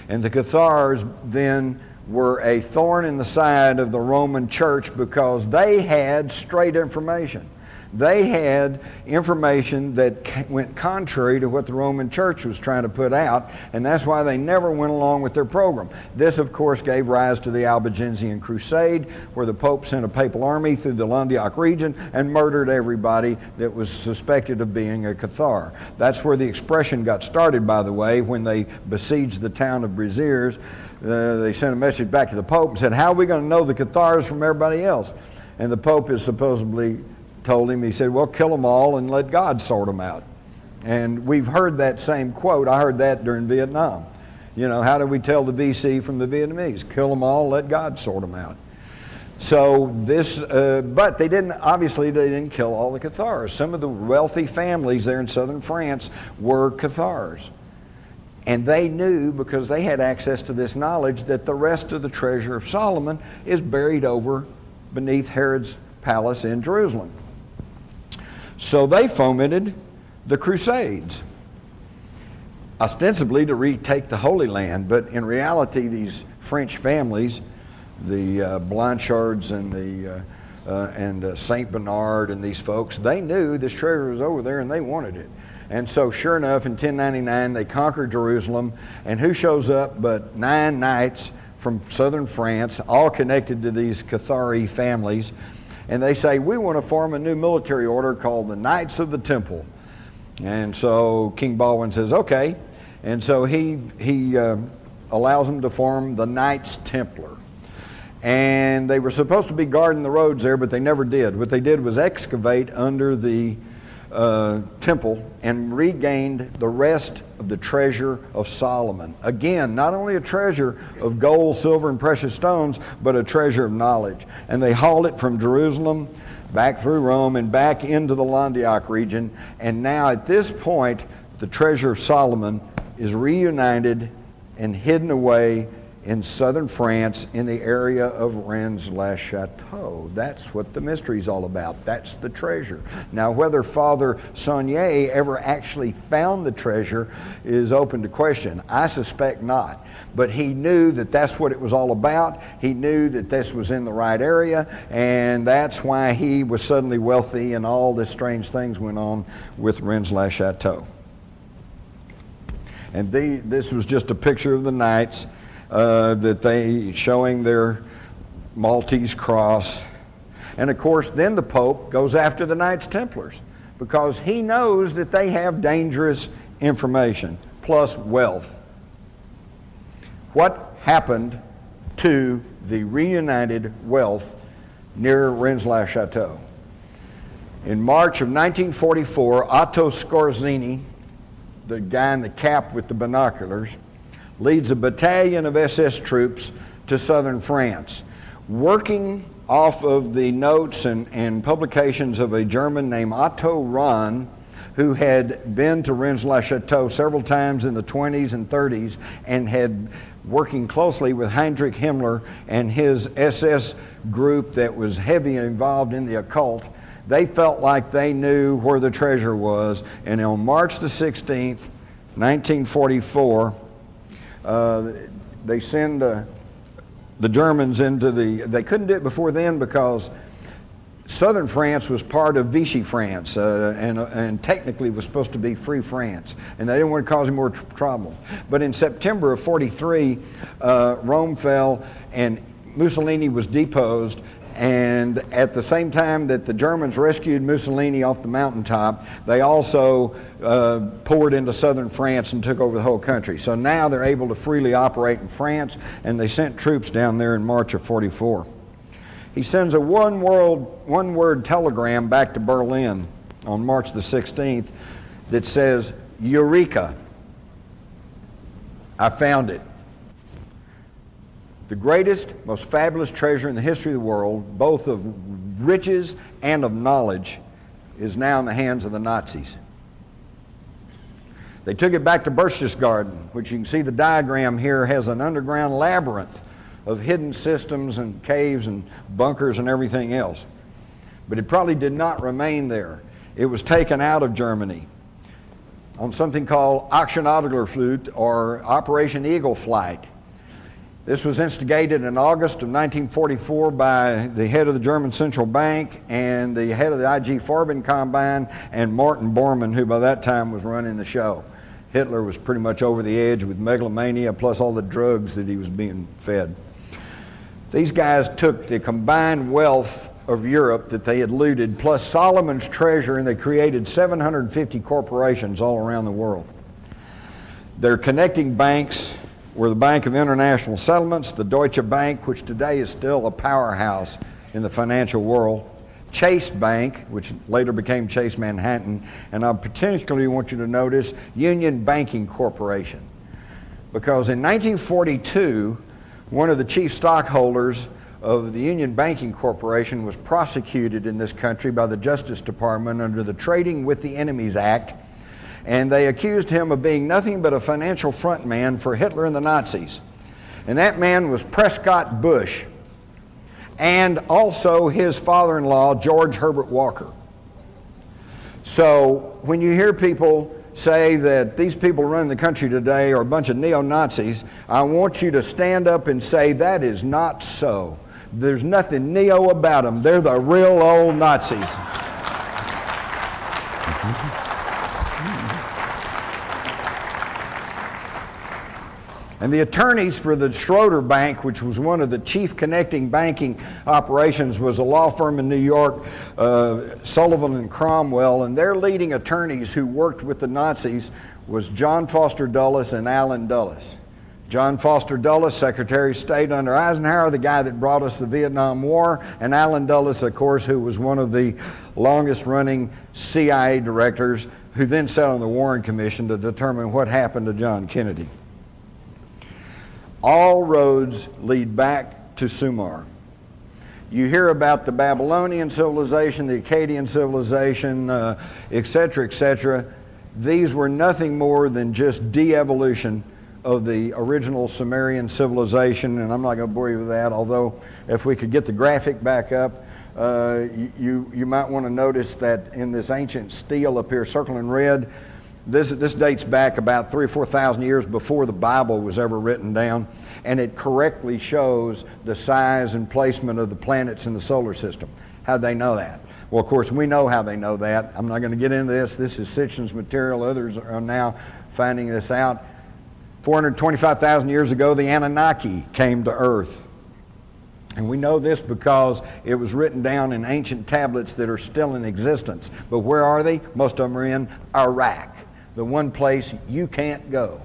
And the Cathars then were a thorn in the side of the Roman church because they had straight information. They had information that went contrary to what the Roman church was trying to put out, and that's why they never went along with their program. This, of course, gave rise to the Albigensian Crusade, where the Pope sent a papal army through the Languedoc region and murdered everybody that was suspected of being a Cathar. That's where the expression got started, by the way, when they besieged the town of Béziers. They sent a message back to the Pope and said, how are we going to know the Cathars from everybody else? And the Pope is supposedly told him, he said, well, kill them all and let God sort them out. And we've heard that same quote. I heard that during Vietnam. You know, how do we tell the VC from the Vietnamese? Kill them all, let God sort them out. So this, but they didn't, obviously they didn't kill all the Cathars. Some of the wealthy families there in southern France were Cathars. And they knew, because they had access to this knowledge, that the rest of the treasure of Solomon is buried over beneath Herod's palace in Jerusalem. So they fomented the Crusades, ostensibly to retake the Holy Land, but in reality these French families, the Blanchards and Saint Bernard and these folks, they knew this treasure was over there and they wanted it. And so sure enough, in 1099 they conquered Jerusalem, and who shows up but 9 knights from southern France, all connected to these Cathari families. And they say, we want to form a new military order called the Knights of the Temple. And so King Baldwin says, okay. And so he allows them to form the Knights Templar. And they were supposed to be guarding the roads there, but they never did. What they did was excavate under the temple and regained the rest of the treasure of Solomon. Again, not only a treasure of gold, silver, and precious stones, but a treasure of knowledge. And they hauled it from Jerusalem back through Rome and back into the Landioch region. And now at this point, the treasure of Solomon is reunited and hidden away in southern France in the area of Rennes-le-Château. That's what the mystery is all about. That's the treasure. Now, whether Father Saunier ever actually found the treasure is open to question. I suspect not. But he knew that that's what it was all about. He knew that this was in the right area, and that's why he was suddenly wealthy and all this strange things went on with Rennes-le-Château. And this was just a picture of the knights that they showing their Maltese cross. And of course, then the Pope goes after the Knights Templars because he knows that they have dangerous information plus wealth. What happened to the reunited wealth near Rennes-le-Château? In March of 1944, Otto Skorzeny, the guy in the cap with the binoculars, leads a battalion of SS troops to southern France, working off of the notes and publications of a German named Otto Rahn, who had been to Rennes-le-Château several times in the 20s and 30s and had working closely with Heinrich Himmler and his SS group that was heavy involved in the occult. They felt like they knew where the treasure was, and on March the 16th, 1944, they send the Germans into they couldn't do it before then because southern France was part of Vichy France and technically was supposed to be free France, and they didn't want to cause any more trouble. But in September of 43, Rome fell and Mussolini was deposed, and at the same time that the Germans rescued Mussolini off the mountaintop, they also poured into southern France and took over the whole country. So now they're able to freely operate in France, and they sent troops down there in March of 44. He sends a one-word telegram back to Berlin on March the 16th that says, "Eureka, I found it. The greatest, most fabulous treasure in the history of the world, both of riches and of knowledge, is now in the hands of the Nazis." They took it back to Berchtesgaden, which you can see the diagram here has an underground labyrinth of hidden systems and caves and bunkers and everything else. But it probably did not remain there. It was taken out of Germany on something called Aktion Adlerflut, or Operation Eagle Flight. This was instigated in August of 1944 by the head of the German Central Bank and the head of the IG Farben Combine and Martin Bormann, who by that time was running the show. Hitler was pretty much over the edge with megalomania plus all the drugs that he was being fed. These guys took the combined wealth of Europe that they had looted plus Solomon's treasure, and they created 750 corporations all around the world. Their connecting banks were the Bank of International Settlements, the Deutsche Bank, which today is still a powerhouse in the financial world, Chase Bank, which later became Chase Manhattan, and I particularly want you to notice Union Banking Corporation. Because in 1942, one of the chief stockholders of the Union Banking Corporation was prosecuted in this country by the Justice Department under the Trading with the Enemies Act, and they accused him of being nothing but a financial front man for Hitler and the Nazis. And that man was Prescott Bush, and also his father-in-law, George Herbert Walker. So when you hear people say that these people running the country today are a bunch of neo-Nazis, I want you to stand up and say that is not so. There's nothing neo about them. They're the real old Nazis. And the attorneys for the Schroeder Bank, which was one of the chief connecting banking operations, was a law firm in New York, Sullivan and Cromwell, and their leading attorneys who worked with the Nazis was John Foster Dulles and Allen Dulles. John Foster Dulles, Secretary of State under Eisenhower, the guy that brought us the Vietnam War, and Allen Dulles, of course, who was one of the longest-running CIA directors, who then sat on the Warren Commission to determine what happened to John Kennedy. All roads lead back to Sumer. You hear about the Babylonian civilization, the Akkadian civilization, etc., etc. These were nothing more than just de-evolution of the original Sumerian civilization, and I'm not going to bore you with that, although if we could get the graphic back up, you might want to notice that in this ancient stele up here, circled in red, this dates back about 3,000 or 4,000 years before the Bible was ever written down, and it correctly shows the size and placement of the planets in the solar system. How'd they know that? Well, of course, we know how they know that. I'm not going to get into this. This is Sitchin's material. Others are now finding this out. 425,000 years ago, the Anunnaki came to Earth. And we know this because it was written down in ancient tablets that are still in existence. But where are they? Most of them are in Iraq, the one place you can't go.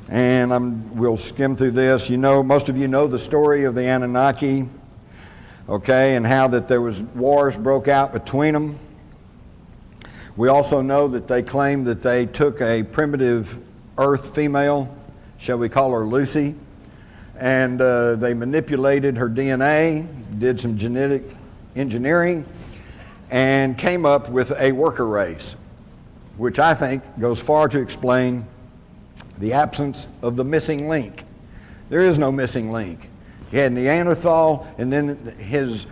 And we'll skim through this. You know, most of you know the story of the Anunnaki, okay, and how that there was wars broke out between them. We also know that they claimed that they took a primitive Earth female, shall we call her Lucy, and they manipulated her DNA, did some genetic engineering, and came up with a worker race, which I think goes far to explain the absence of the missing link. There is no missing link. He had Neanderthal, and then his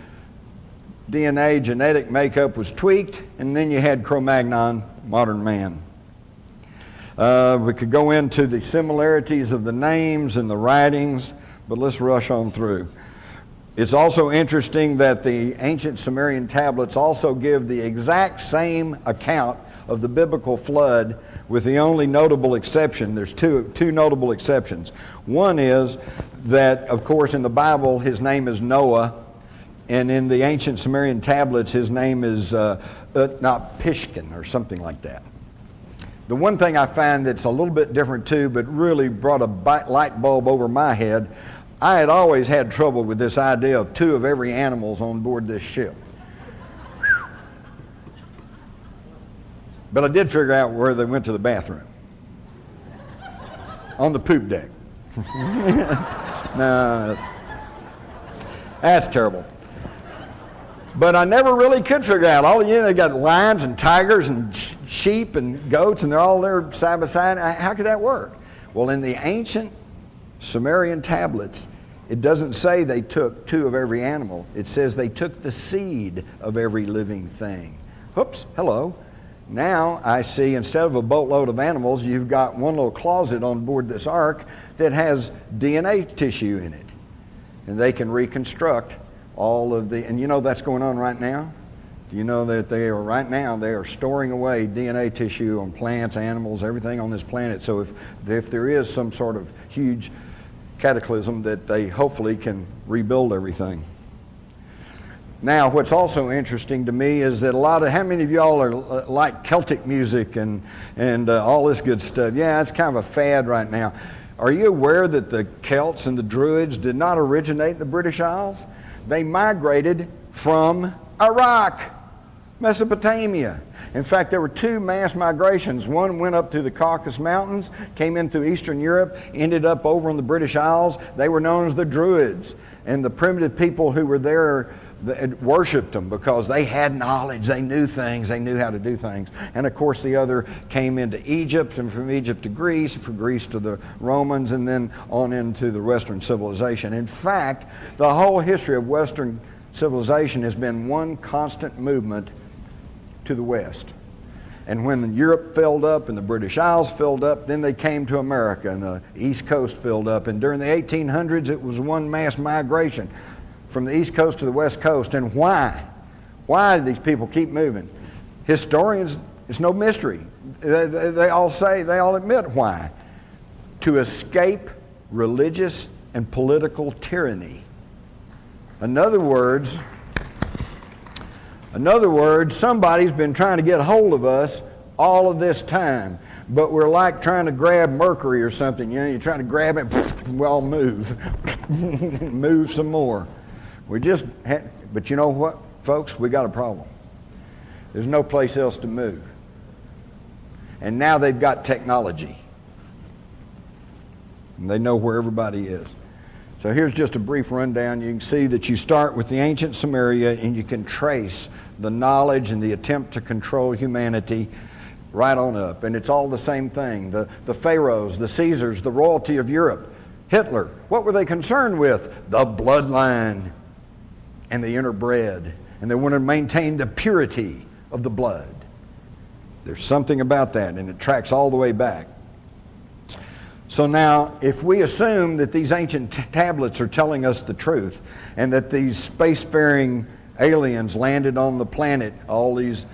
DNA genetic makeup was tweaked, and then you had Cro-Magnon, modern man. We could go into the similarities of the names and the writings, but let's rush on through. It's also interesting that the ancient Sumerian tablets also give the exact same account of the biblical flood, with the only notable exception. There's two notable exceptions. One is that, of course, in the Bible, his name is Noah, and in the ancient Sumerian tablets, his name is Utnapishtim or something like that. The one thing I find that's a little bit different too, but really brought a light bulb over my head, I had always had trouble with this idea of 2 of every animals on board this ship. But I did figure out where they went to the bathroom. On the poop deck. No, that's terrible. But I never really could figure out. They got lions and tigers and sheep and goats, and they're all there side by side. How could that work? Well, in the ancient Sumerian tablets, it doesn't say they took 2 of every animal. It says they took the seed of every living thing. Oops, hello. Now I see, instead of a boatload of animals, you've got one little closet on board this ark that has DNA tissue in it. And they can reconstruct all of the, and you know that's going on right now? Do you know that they are storing away DNA tissue on plants, animals, everything on this planet. So if there is some sort of huge cataclysm, that they hopefully can rebuild everything. Now, what's also interesting to me is that how many of y'all are like Celtic music and all this good stuff? Yeah, it's kind of a fad right now. Are you aware that the Celts and the Druids did not originate in the British Isles? They migrated from Iraq, Mesopotamia. In fact, there were 2 mass migrations. One went up through the Caucasus Mountains, came in through Eastern Europe, ended up over on the British Isles. They were known as the Druids. And the primitive people who were there worshipped them because they had knowledge, they knew things, they knew how to do things. And of course the other came into Egypt, and from Egypt to Greece, from Greece to the Romans, and then on into the Western civilization. In fact, the whole history of Western civilization has been one constant movement to the West. And when Europe filled up and the British Isles filled up, then they came to America, and the East Coast filled up. And during the 1800s, it was one mass migration from the East Coast to the West Coast. And why? Why did these people keep moving? Historians, it's no mystery. They all admit why. To escape religious and political tyranny. In other words, somebody's been trying to get hold of us all of this time. but we're like trying to grab mercury or something. You know, you're trying to grab it, we all move. Move some more. But you know what, folks? We got a problem. There's no place else to move. And now they've got technology. And they know where everybody is. So here's just a brief rundown. You can see that you start with the ancient Samaria and you can trace the knowledge and the attempt to control humanity right on up. And it's all the same thing. The pharaohs, the Caesars, the royalty of Europe, Hitler. What were they concerned with? The bloodline and the interbred. And they want to maintain the purity of the blood. There's something about that, and it tracks all the way back. So now, if we assume that these ancient tablets are telling us the truth, and that these spacefaring aliens landed on the planet all these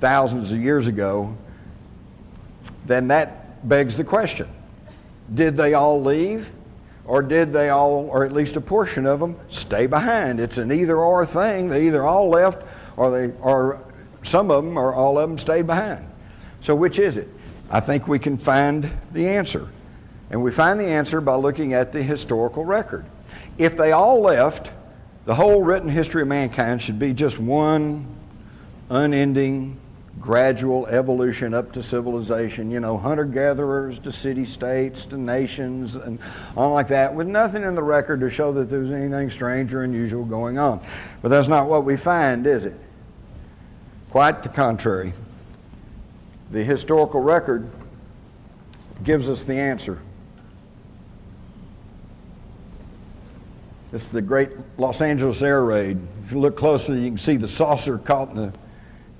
thousands of years ago, then that begs the question. Did they all leave? Or did they all, or at least a portion of them, stay behind? It's an either-or thing. They either all left, or some of them, or all of them stayed behind. So which is it? I think we can find the answer. And we find the answer by looking at the historical record. If they all left, the whole written history of mankind should be just one unending, gradual evolution up to civilization. You know, hunter-gatherers to city-states to nations and all like that, with nothing in the record to show that there was anything strange or unusual going on. But that's not what we find, is it? Quite the contrary. The historical record gives us the answer. This is the great Los Angeles air raid. If you look closely, you can see the saucer caught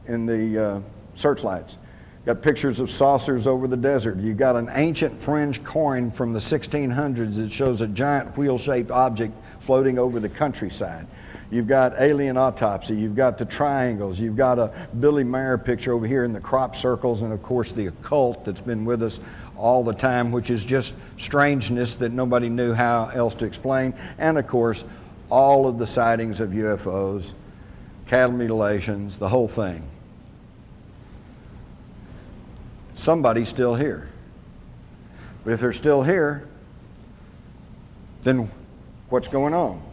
in the searchlights. Got pictures of saucers over the desert. You've got an ancient French coin from the 1600s that shows a giant wheel-shaped object floating over the countryside. You've got alien autopsy. You've got the triangles. You've got a Billy Mayer picture over here in the crop circles, and of course the occult that's been with us all the time, which is just strangeness that nobody knew how else to explain. And of course, all of the sightings of UFOs, cattle mutilations, the whole thing. Somebody's still here. But if they're still here, then what's going on?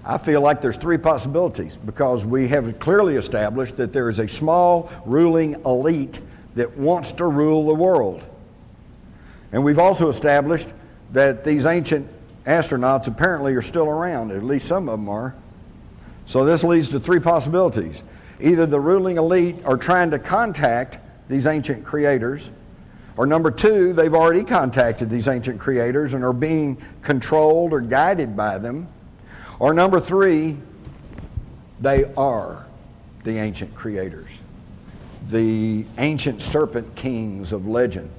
I feel like there's three possibilities, because we have clearly established that there is a small ruling elite that wants to rule the world. And we've also established that these ancient astronauts apparently are still around, at least some of them are. So this leads to three possibilities. Either the ruling elite are trying to contact these ancient creators, or number two, they've already contacted these ancient creators and are being controlled or guided by them. Or number three, they are the ancient creators, the ancient serpent kings of legend,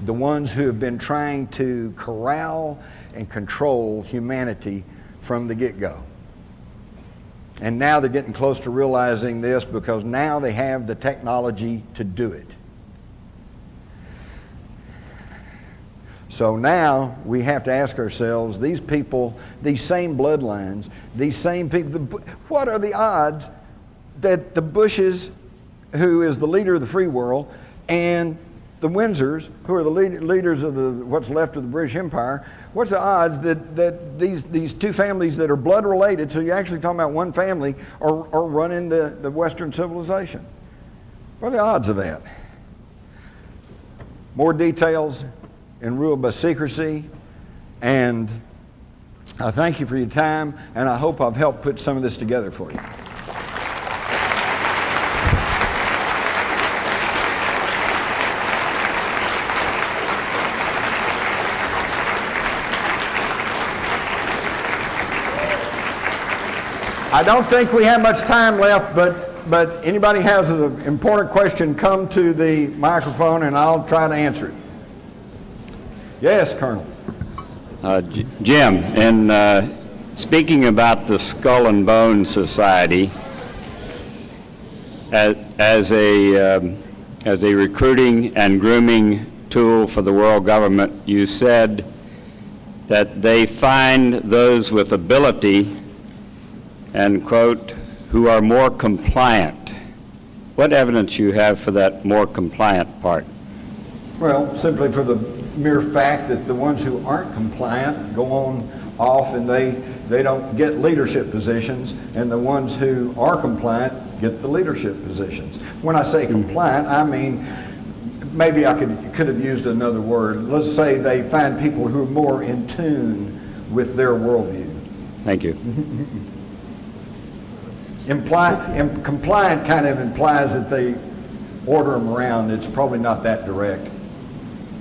the ones who have been trying to corral and control humanity from the get-go. And now they're getting close to realizing this, because now they have the technology to do it. So now we have to ask ourselves, these people, these same bloodlines, these same people, what are the odds that the Bushes, who is the leader of the free world, and the Windsors, who are the leaders of what's left of the British Empire, what's the odds that these two families that are blood related, so you're actually talking about one family, are running the Western civilization? What are the odds of that? More details and ruled by secrecy. And I thank you for your time, and I hope I've helped put some of this together for you. I don't think we have much time left, but anybody has an important question, come to the microphone and I'll try to answer it. Yes, Colonel. Jim, in speaking about the Skull and Bone Society as a recruiting and grooming tool for the world government, you said that they find those with ability, and quote, who are more compliant. What evidence you have for that more compliant part? Well, simply for the mere fact that the ones who aren't compliant go on off and they don't get leadership positions, and the ones who are compliant get the leadership positions. When I say compliant, I mean, maybe I could have used another word. Let's say they find people who are more in tune with their worldview. Thank you. Compliant kind of implies that they order them around. It's probably not that direct.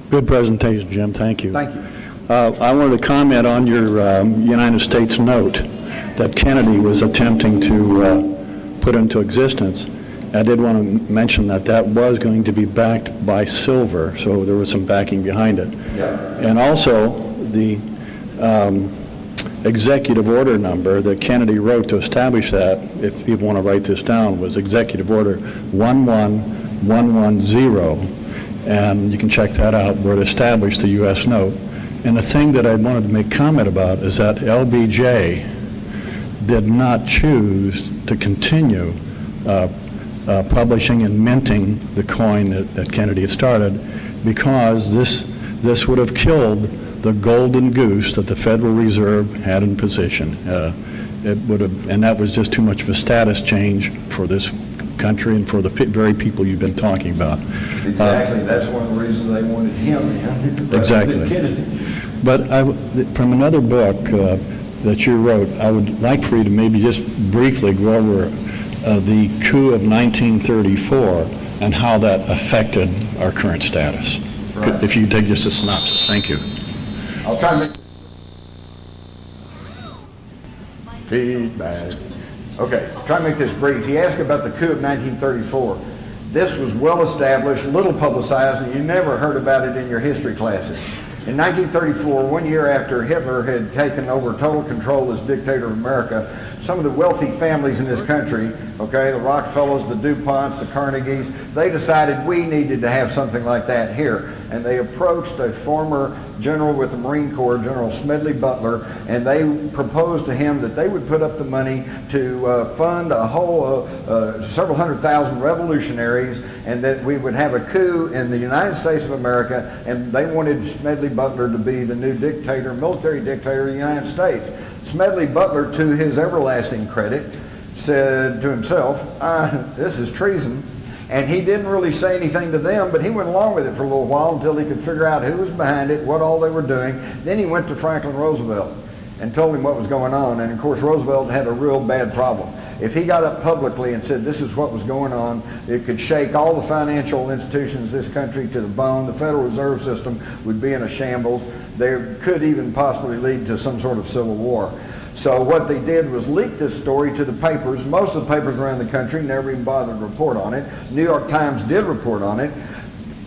Good presentation, Jim. Thank you. Thank you. I wanted to comment on your United States note that Kennedy was attempting to put into existence. I did want to mention that that was going to be backed by silver, so there was some backing behind it. Yeah. And also, the executive order number that Kennedy wrote to establish that, if people want to write this down, was Executive Order 11110, and you can check that out, where it established the U.S. note. And the thing that I wanted to make comment about is that LBJ did not choose to continue publishing and minting the coin that Kennedy had started, because this would have killed the golden goose that the Federal Reserve had in position. It would have, and that was just too much of a status change for this country and for the very people you've been talking about. Exactly. That's one of the reasons they wanted him. Exactly. Kennedy. But from another book that you wrote, I would like for you to maybe just briefly go over the coup of 1934 and how that affected our current status. Right. If you could take just a synopsis. Thank you. I'll try to make feedback. Okay, try to make this brief. He asked about the coup of 1934. This was well established, little publicized, and you never heard about it in your history classes. In 1934, 1 year after Hitler had taken over total control as dictator of America, some of the wealthy families in this country, okay, the Rockefellers, the DuPonts, the Carnegies, they decided we needed to have something like that here. And they approached a former general with the Marine Corps, General Smedley Butler, and they proposed to him that they would put up the money to fund a whole several 100,000 revolutionaries, and that we would have a coup in the United States of America, and they wanted Smedley Butler to be the new dictator, military dictator of the United States. Smedley Butler, to his everlasting credit, said to himself, this is treason. And he didn't really say anything to them, but he went along with it for a little while until he could figure out who was behind it, what all they were doing. Then he went to Franklin Roosevelt and told him what was going on. And of course, Roosevelt had a real bad problem. If he got up publicly and said this is what was going on, it could shake all the financial institutions of this country to the bone. The Federal Reserve System would be in a shambles. There could even possibly lead to some sort of civil war. So what they did was leak this story to the papers. Most of the papers around the country never even bothered to report on it. New York Times did report on it.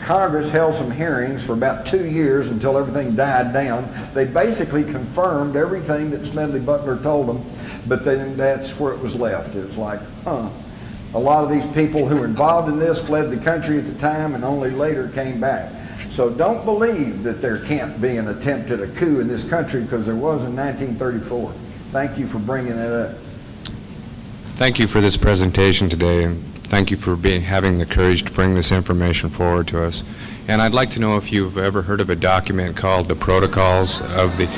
Congress held some hearings for about 2 years until everything died down. They basically confirmed everything that Smedley Butler told them, but then that's where it was left. It was like, A lot of these people who were involved in this fled the country at the time and only later came back. So don't believe that there can't be an attempt at a coup in this country, because there was in 1934. Thank you for bringing that up. Thank you for this presentation today, and thank you for having the courage to bring this information forward to us. And I'd like to know if you've ever heard of a document called the Protocols of the...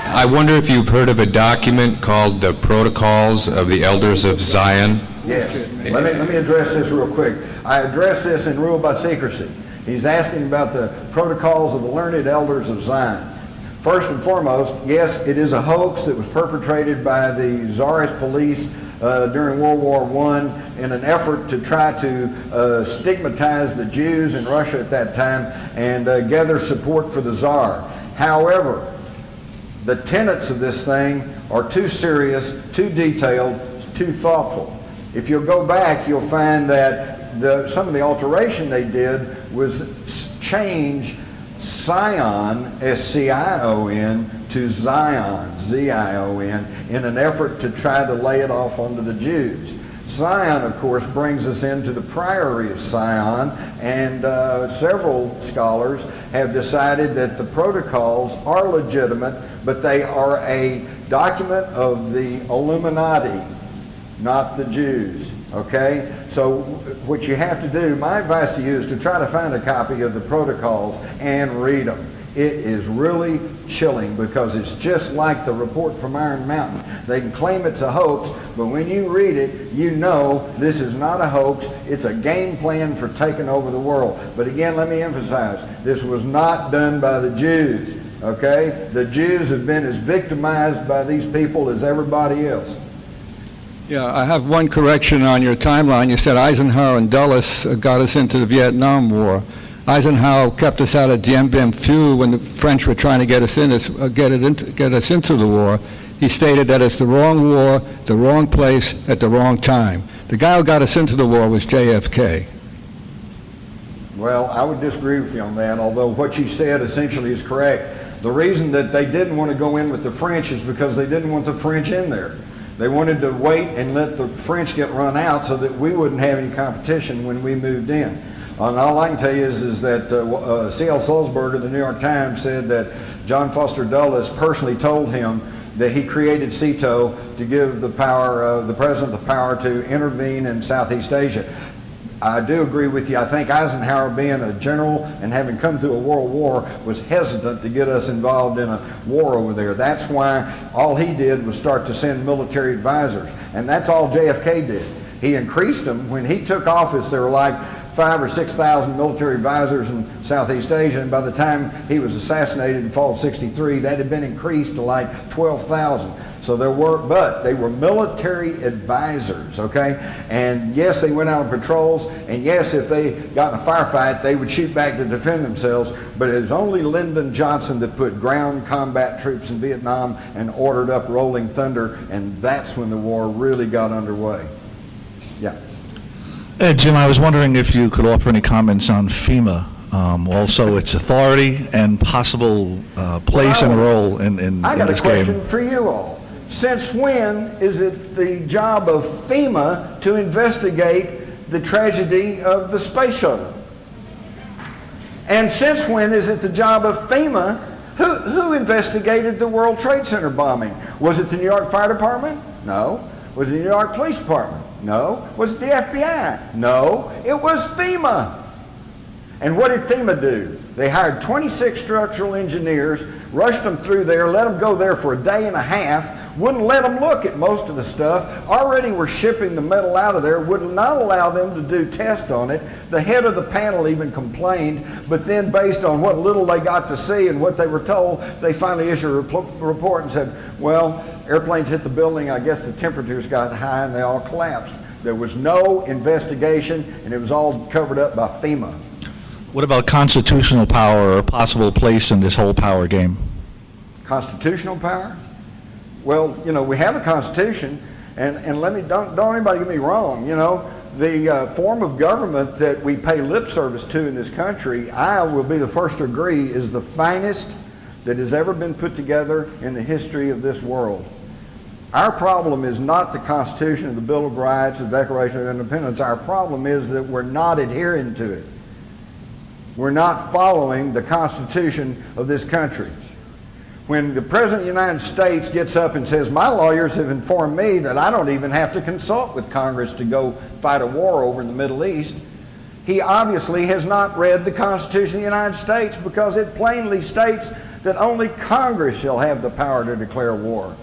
I wonder if you've heard of a document called the Protocols of the Elders of Zion? Yes. Let me address this real quick. I addressed this in Rule by Secrecy. He's asking about the Protocols of the Learned Elders of Zion. First and foremost, yes, it is a hoax that was perpetrated by the Tsarist police during World War I in an effort to try to stigmatize the Jews in Russia at that time and gather support for the Tsar. However, the tenets of this thing are too serious, too detailed, too thoughtful. If you'll go back, you'll find that some of the alteration they did was change Sion, S-C-I-O-N, to Zion, Z-I-O-N, in an effort to try to lay it off onto the Jews. Sion, of course, brings us into the Priory of Sion, and several scholars have decided that the protocols are legitimate, but they are a document of the Illuminati. not the Jews, okay? So what you have to do, my advice to you is to try to find a copy of the protocols and read them. It is really chilling because it's just like the report from Iron Mountain. They can claim it's a hoax, but when you read it, you know this is not a hoax. It's a game plan for taking over the world. But again, let me emphasize, this was not done by the Jews, okay? The Jews have been as victimized by these people as everybody else. Yeah, I have one correction on your timeline. You said Eisenhower and Dulles got us into the Vietnam War. Eisenhower kept us out of Dien Bien Phu when the French were trying to get us into the war. He stated that it's the wrong war, the wrong place, at the wrong time. The guy who got us into the war was JFK. Well, I would disagree with you on that, although what you said essentially is correct. The reason that they didn't want to go in with the French is because they didn't want the French in there. They wanted to wait and let the French get run out so that we wouldn't have any competition when we moved in. And all I can tell you is that C.L. Sulzberger of the New York Times said that John Foster Dulles personally told him that he created CETO to give the president the power to intervene in Southeast Asia. I do agree with you. I think Eisenhower, being a general and having come through a world war, was hesitant to get us involved in a war over there. That's why all he did was start to send military advisors. And that's all JFK did. He increased them. When he took office, there were like 5,000 or 6,000 military advisors in Southeast Asia, and by the time he was assassinated in fall of '63, that had been increased to like 12,000. So there were, but they were military advisors, okay? And yes, they went out on patrols, and yes, if they got in a firefight, they would shoot back to defend themselves, but it was only Lyndon Johnson that put ground combat troops in Vietnam and ordered up Rolling Thunder, and that's when the war really got underway. Yeah. Jim, I was wondering if you could offer any comments on FEMA, also its authority and possible place and role in this game. I got a question for you all. Since when is it the job of FEMA to investigate the tragedy of the space shuttle? And since when is it the job of FEMA? Who investigated the World Trade Center bombing? Was it the New York Fire Department? No. Was it the New York Police Department? No. Was it the FBI? No. It was FEMA. And what did FEMA do? They hired 26 structural engineers, rushed them through there, let them go there for a day and a half, wouldn't let them look at most of the stuff, already were shipping the metal out of there, would not allow them to do tests on it. The head of the panel even complained, but then based on what little they got to see and what they were told, they finally issued a report and said, well, airplanes hit the building, I guess the temperatures got high and they all collapsed. There was no investigation and it was all covered up by FEMA. What about constitutional power or possible place in this whole power game? Constitutional power? Well, you know, we have a constitution, and don't anybody get me wrong, you know, the form of government that we pay lip service to in this country, I will be the first to agree, is the finest that has ever been put together in the history of this world. Our problem is not the Constitution, the Bill of Rights, the Declaration of Independence. Our problem is that we're not adhering to it. We're not following the Constitution of this country. When the President of the United States gets up and says, my lawyers have informed me that I don't even have to consult with Congress to go fight a war over in the Middle East, he obviously has not read the Constitution of the United States, because it plainly states that only Congress shall have the power to declare war.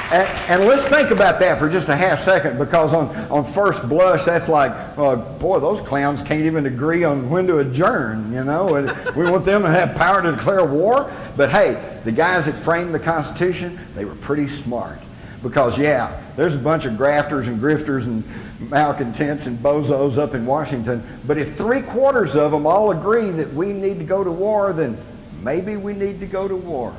And let's think about that for just a half second, because on first blush, that's like, boy, those clowns can't even agree on when to adjourn, you know, and we want them to have power to declare war. But hey, the guys that framed the Constitution, they were pretty smart, because yeah, there's a bunch of grafters and grifters and malcontents and bozos up in Washington, but if 3/4 of them all agree that we need to go to war, then maybe we need to go to war.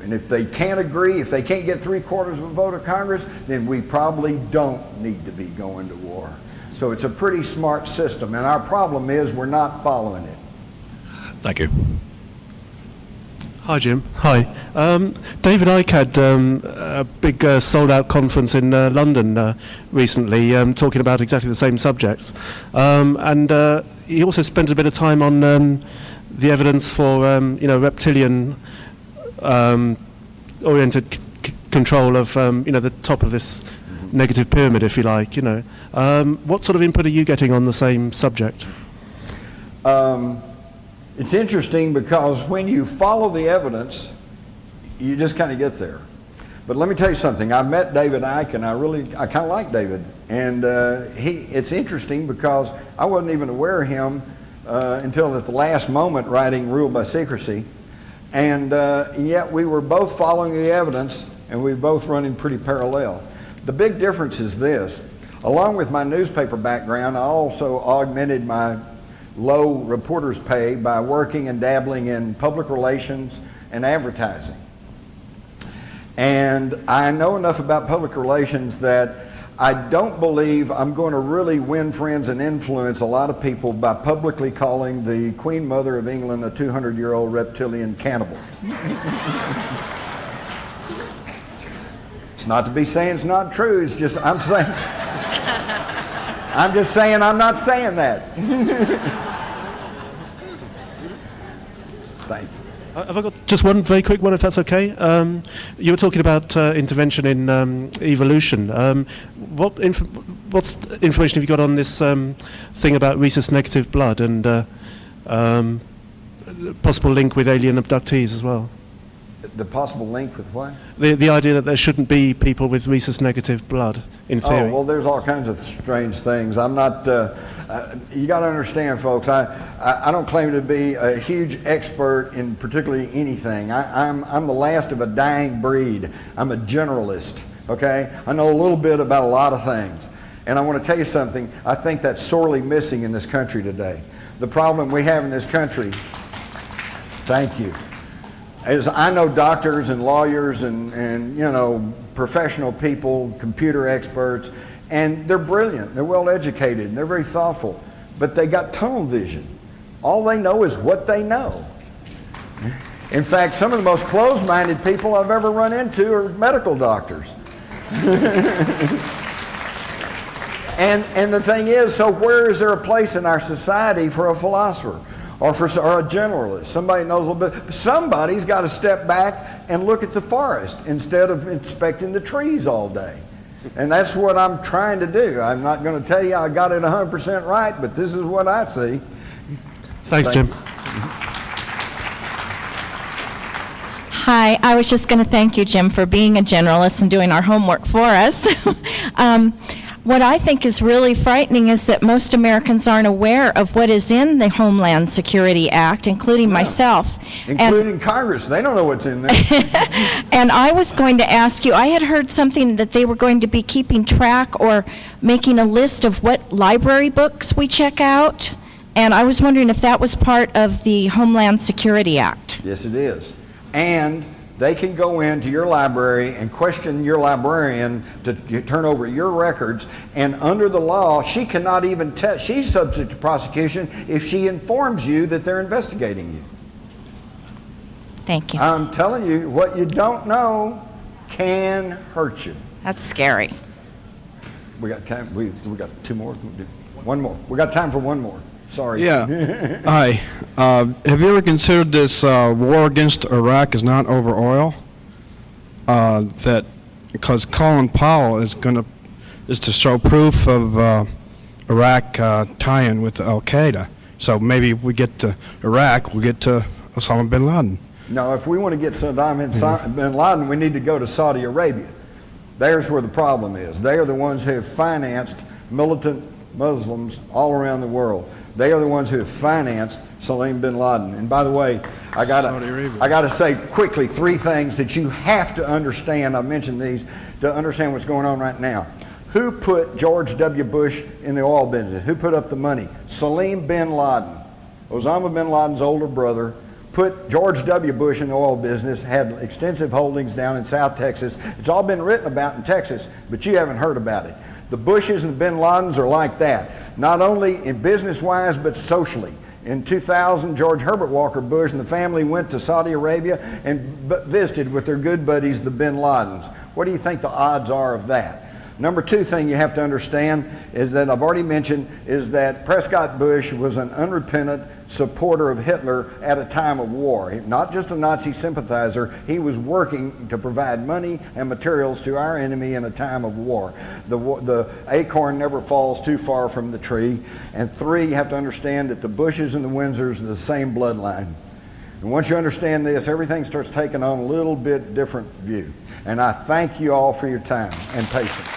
And if they can't agree, if they can't get 3/4 of a vote of Congress, then we probably don't need to be going to war. So it's a pretty smart system, and our problem is we're not following it. Thank you. Hi, Jim. Hi. David Icke had a big sold-out conference in London recently, talking about exactly the same subjects. And he also spent a bit of time on the evidence for, reptilian oriented control of the top of this negative pyramid, if you like. What sort of input are you getting on the same subject? It's interesting because when you follow the evidence, you just kind of get there. But let me tell you something. I met David Icke, and I kind of like David. And it's interesting because I wasn't even aware of him until at the last moment writing Ruled by Secrecy. And yet we were both following the evidence, and we were both running pretty parallel. The big difference is this. Along with my newspaper background, I also augmented my low reporter's pay by working and dabbling in public relations and advertising. And I know enough about public relations that I don't believe I'm going to really win friends and influence a lot of people by publicly calling the Queen Mother of England a 200-year-old reptilian cannibal. It's not to be saying it's not true, it's just I'm just saying I'm not saying that. Thanks. Have I got just one very quick one, if that's okay? You were talking about intervention in evolution. What's information have you got on this thing about rhesus negative blood and possible link with alien abductees as well? The possible link with what? The idea that there shouldn't be people with rhesus negative blood, in theory. Oh, well, there's all kinds of strange things. I'm not, you got to understand, folks, I don't claim to be a huge expert in particularly anything. I'm the last of a dying breed. I'm a generalist, okay? I know a little bit about a lot of things. And I want to tell you something, I think that's sorely missing in this country today. The problem we have in this country, thank you, is I know doctors and lawyers and professional people, computer experts, and they're brilliant, they're well educated, and they're very thoughtful, but they got tunnel vision. All they know is what they know. In fact, some of the most closed-minded people I've ever run into are medical doctors. And the thing is, so where is there a place in our society for a philosopher? Or a generalist, somebody knows a little bit. Somebody's got to step back and look at the forest instead of inspecting the trees all day. And that's what I'm trying to do. I'm not going to tell you I got it 100% right, but this is what I see. Thanks, Jim. Hi, I was just going to thank you, Jim, for being a generalist and doing our homework for us. What I think is really frightening is that most Americans aren't aware of what is in the Homeland Security Act, including myself. Including Congress. They don't know what's in there. And I was going to ask you, I had heard something that they were going to be keeping track or making a list of what library books we check out, and I was wondering if that was part of the Homeland Security Act. Yes, it is. And they can go into your library and question your librarian to turn over your records, and under the law, she cannot even she's subject to prosecution if she informs you that they're investigating you. Thank you. I'm telling you, what you don't know can hurt you. That's scary. We got time. We got two more. One more. We got time for one more. Sorry. Yeah. Hi. Have you ever considered this war against Iraq is not over oil? That because Colin Powell is to show proof of Iraq tie-in with Al Qaeda. So maybe if we get to Iraq, we'll get to Osama bin Laden. No, if we want to get Saddam bin Laden, we need to go to Saudi Arabia. There's where the problem is. They are the ones who have financed militant Muslims all around the world. They are the ones who have financed Salim bin Laden. And by the way, I gotta say quickly three things that you have to understand. I mentioned these to understand what's going on right now. Who put George W. Bush in the oil business? Who put up the money? Salim bin Laden, Osama bin Laden's older brother, put George W. Bush in the oil business, had extensive holdings down in South Texas. It's all been written about in Texas, but you haven't heard about it. The Bushes and the bin Ladens are like that, not only in business-wise, but socially. In 2000, George Herbert Walker Bush and the family went to Saudi Arabia and visited with their good buddies, the bin Ladens. What do you think the odds are of that? Number two thing you have to understand is that I've already mentioned is that Prescott Bush was an unrepentant supporter of Hitler at a time of war. Not just a Nazi sympathizer, he was working to provide money and materials to our enemy in a time of war. The acorn never falls too far from the tree. And three, you have to understand that the Bushes and the Windsors are the same bloodline. And once you understand this, everything starts taking on a little bit different view. And I thank you all for your time and patience.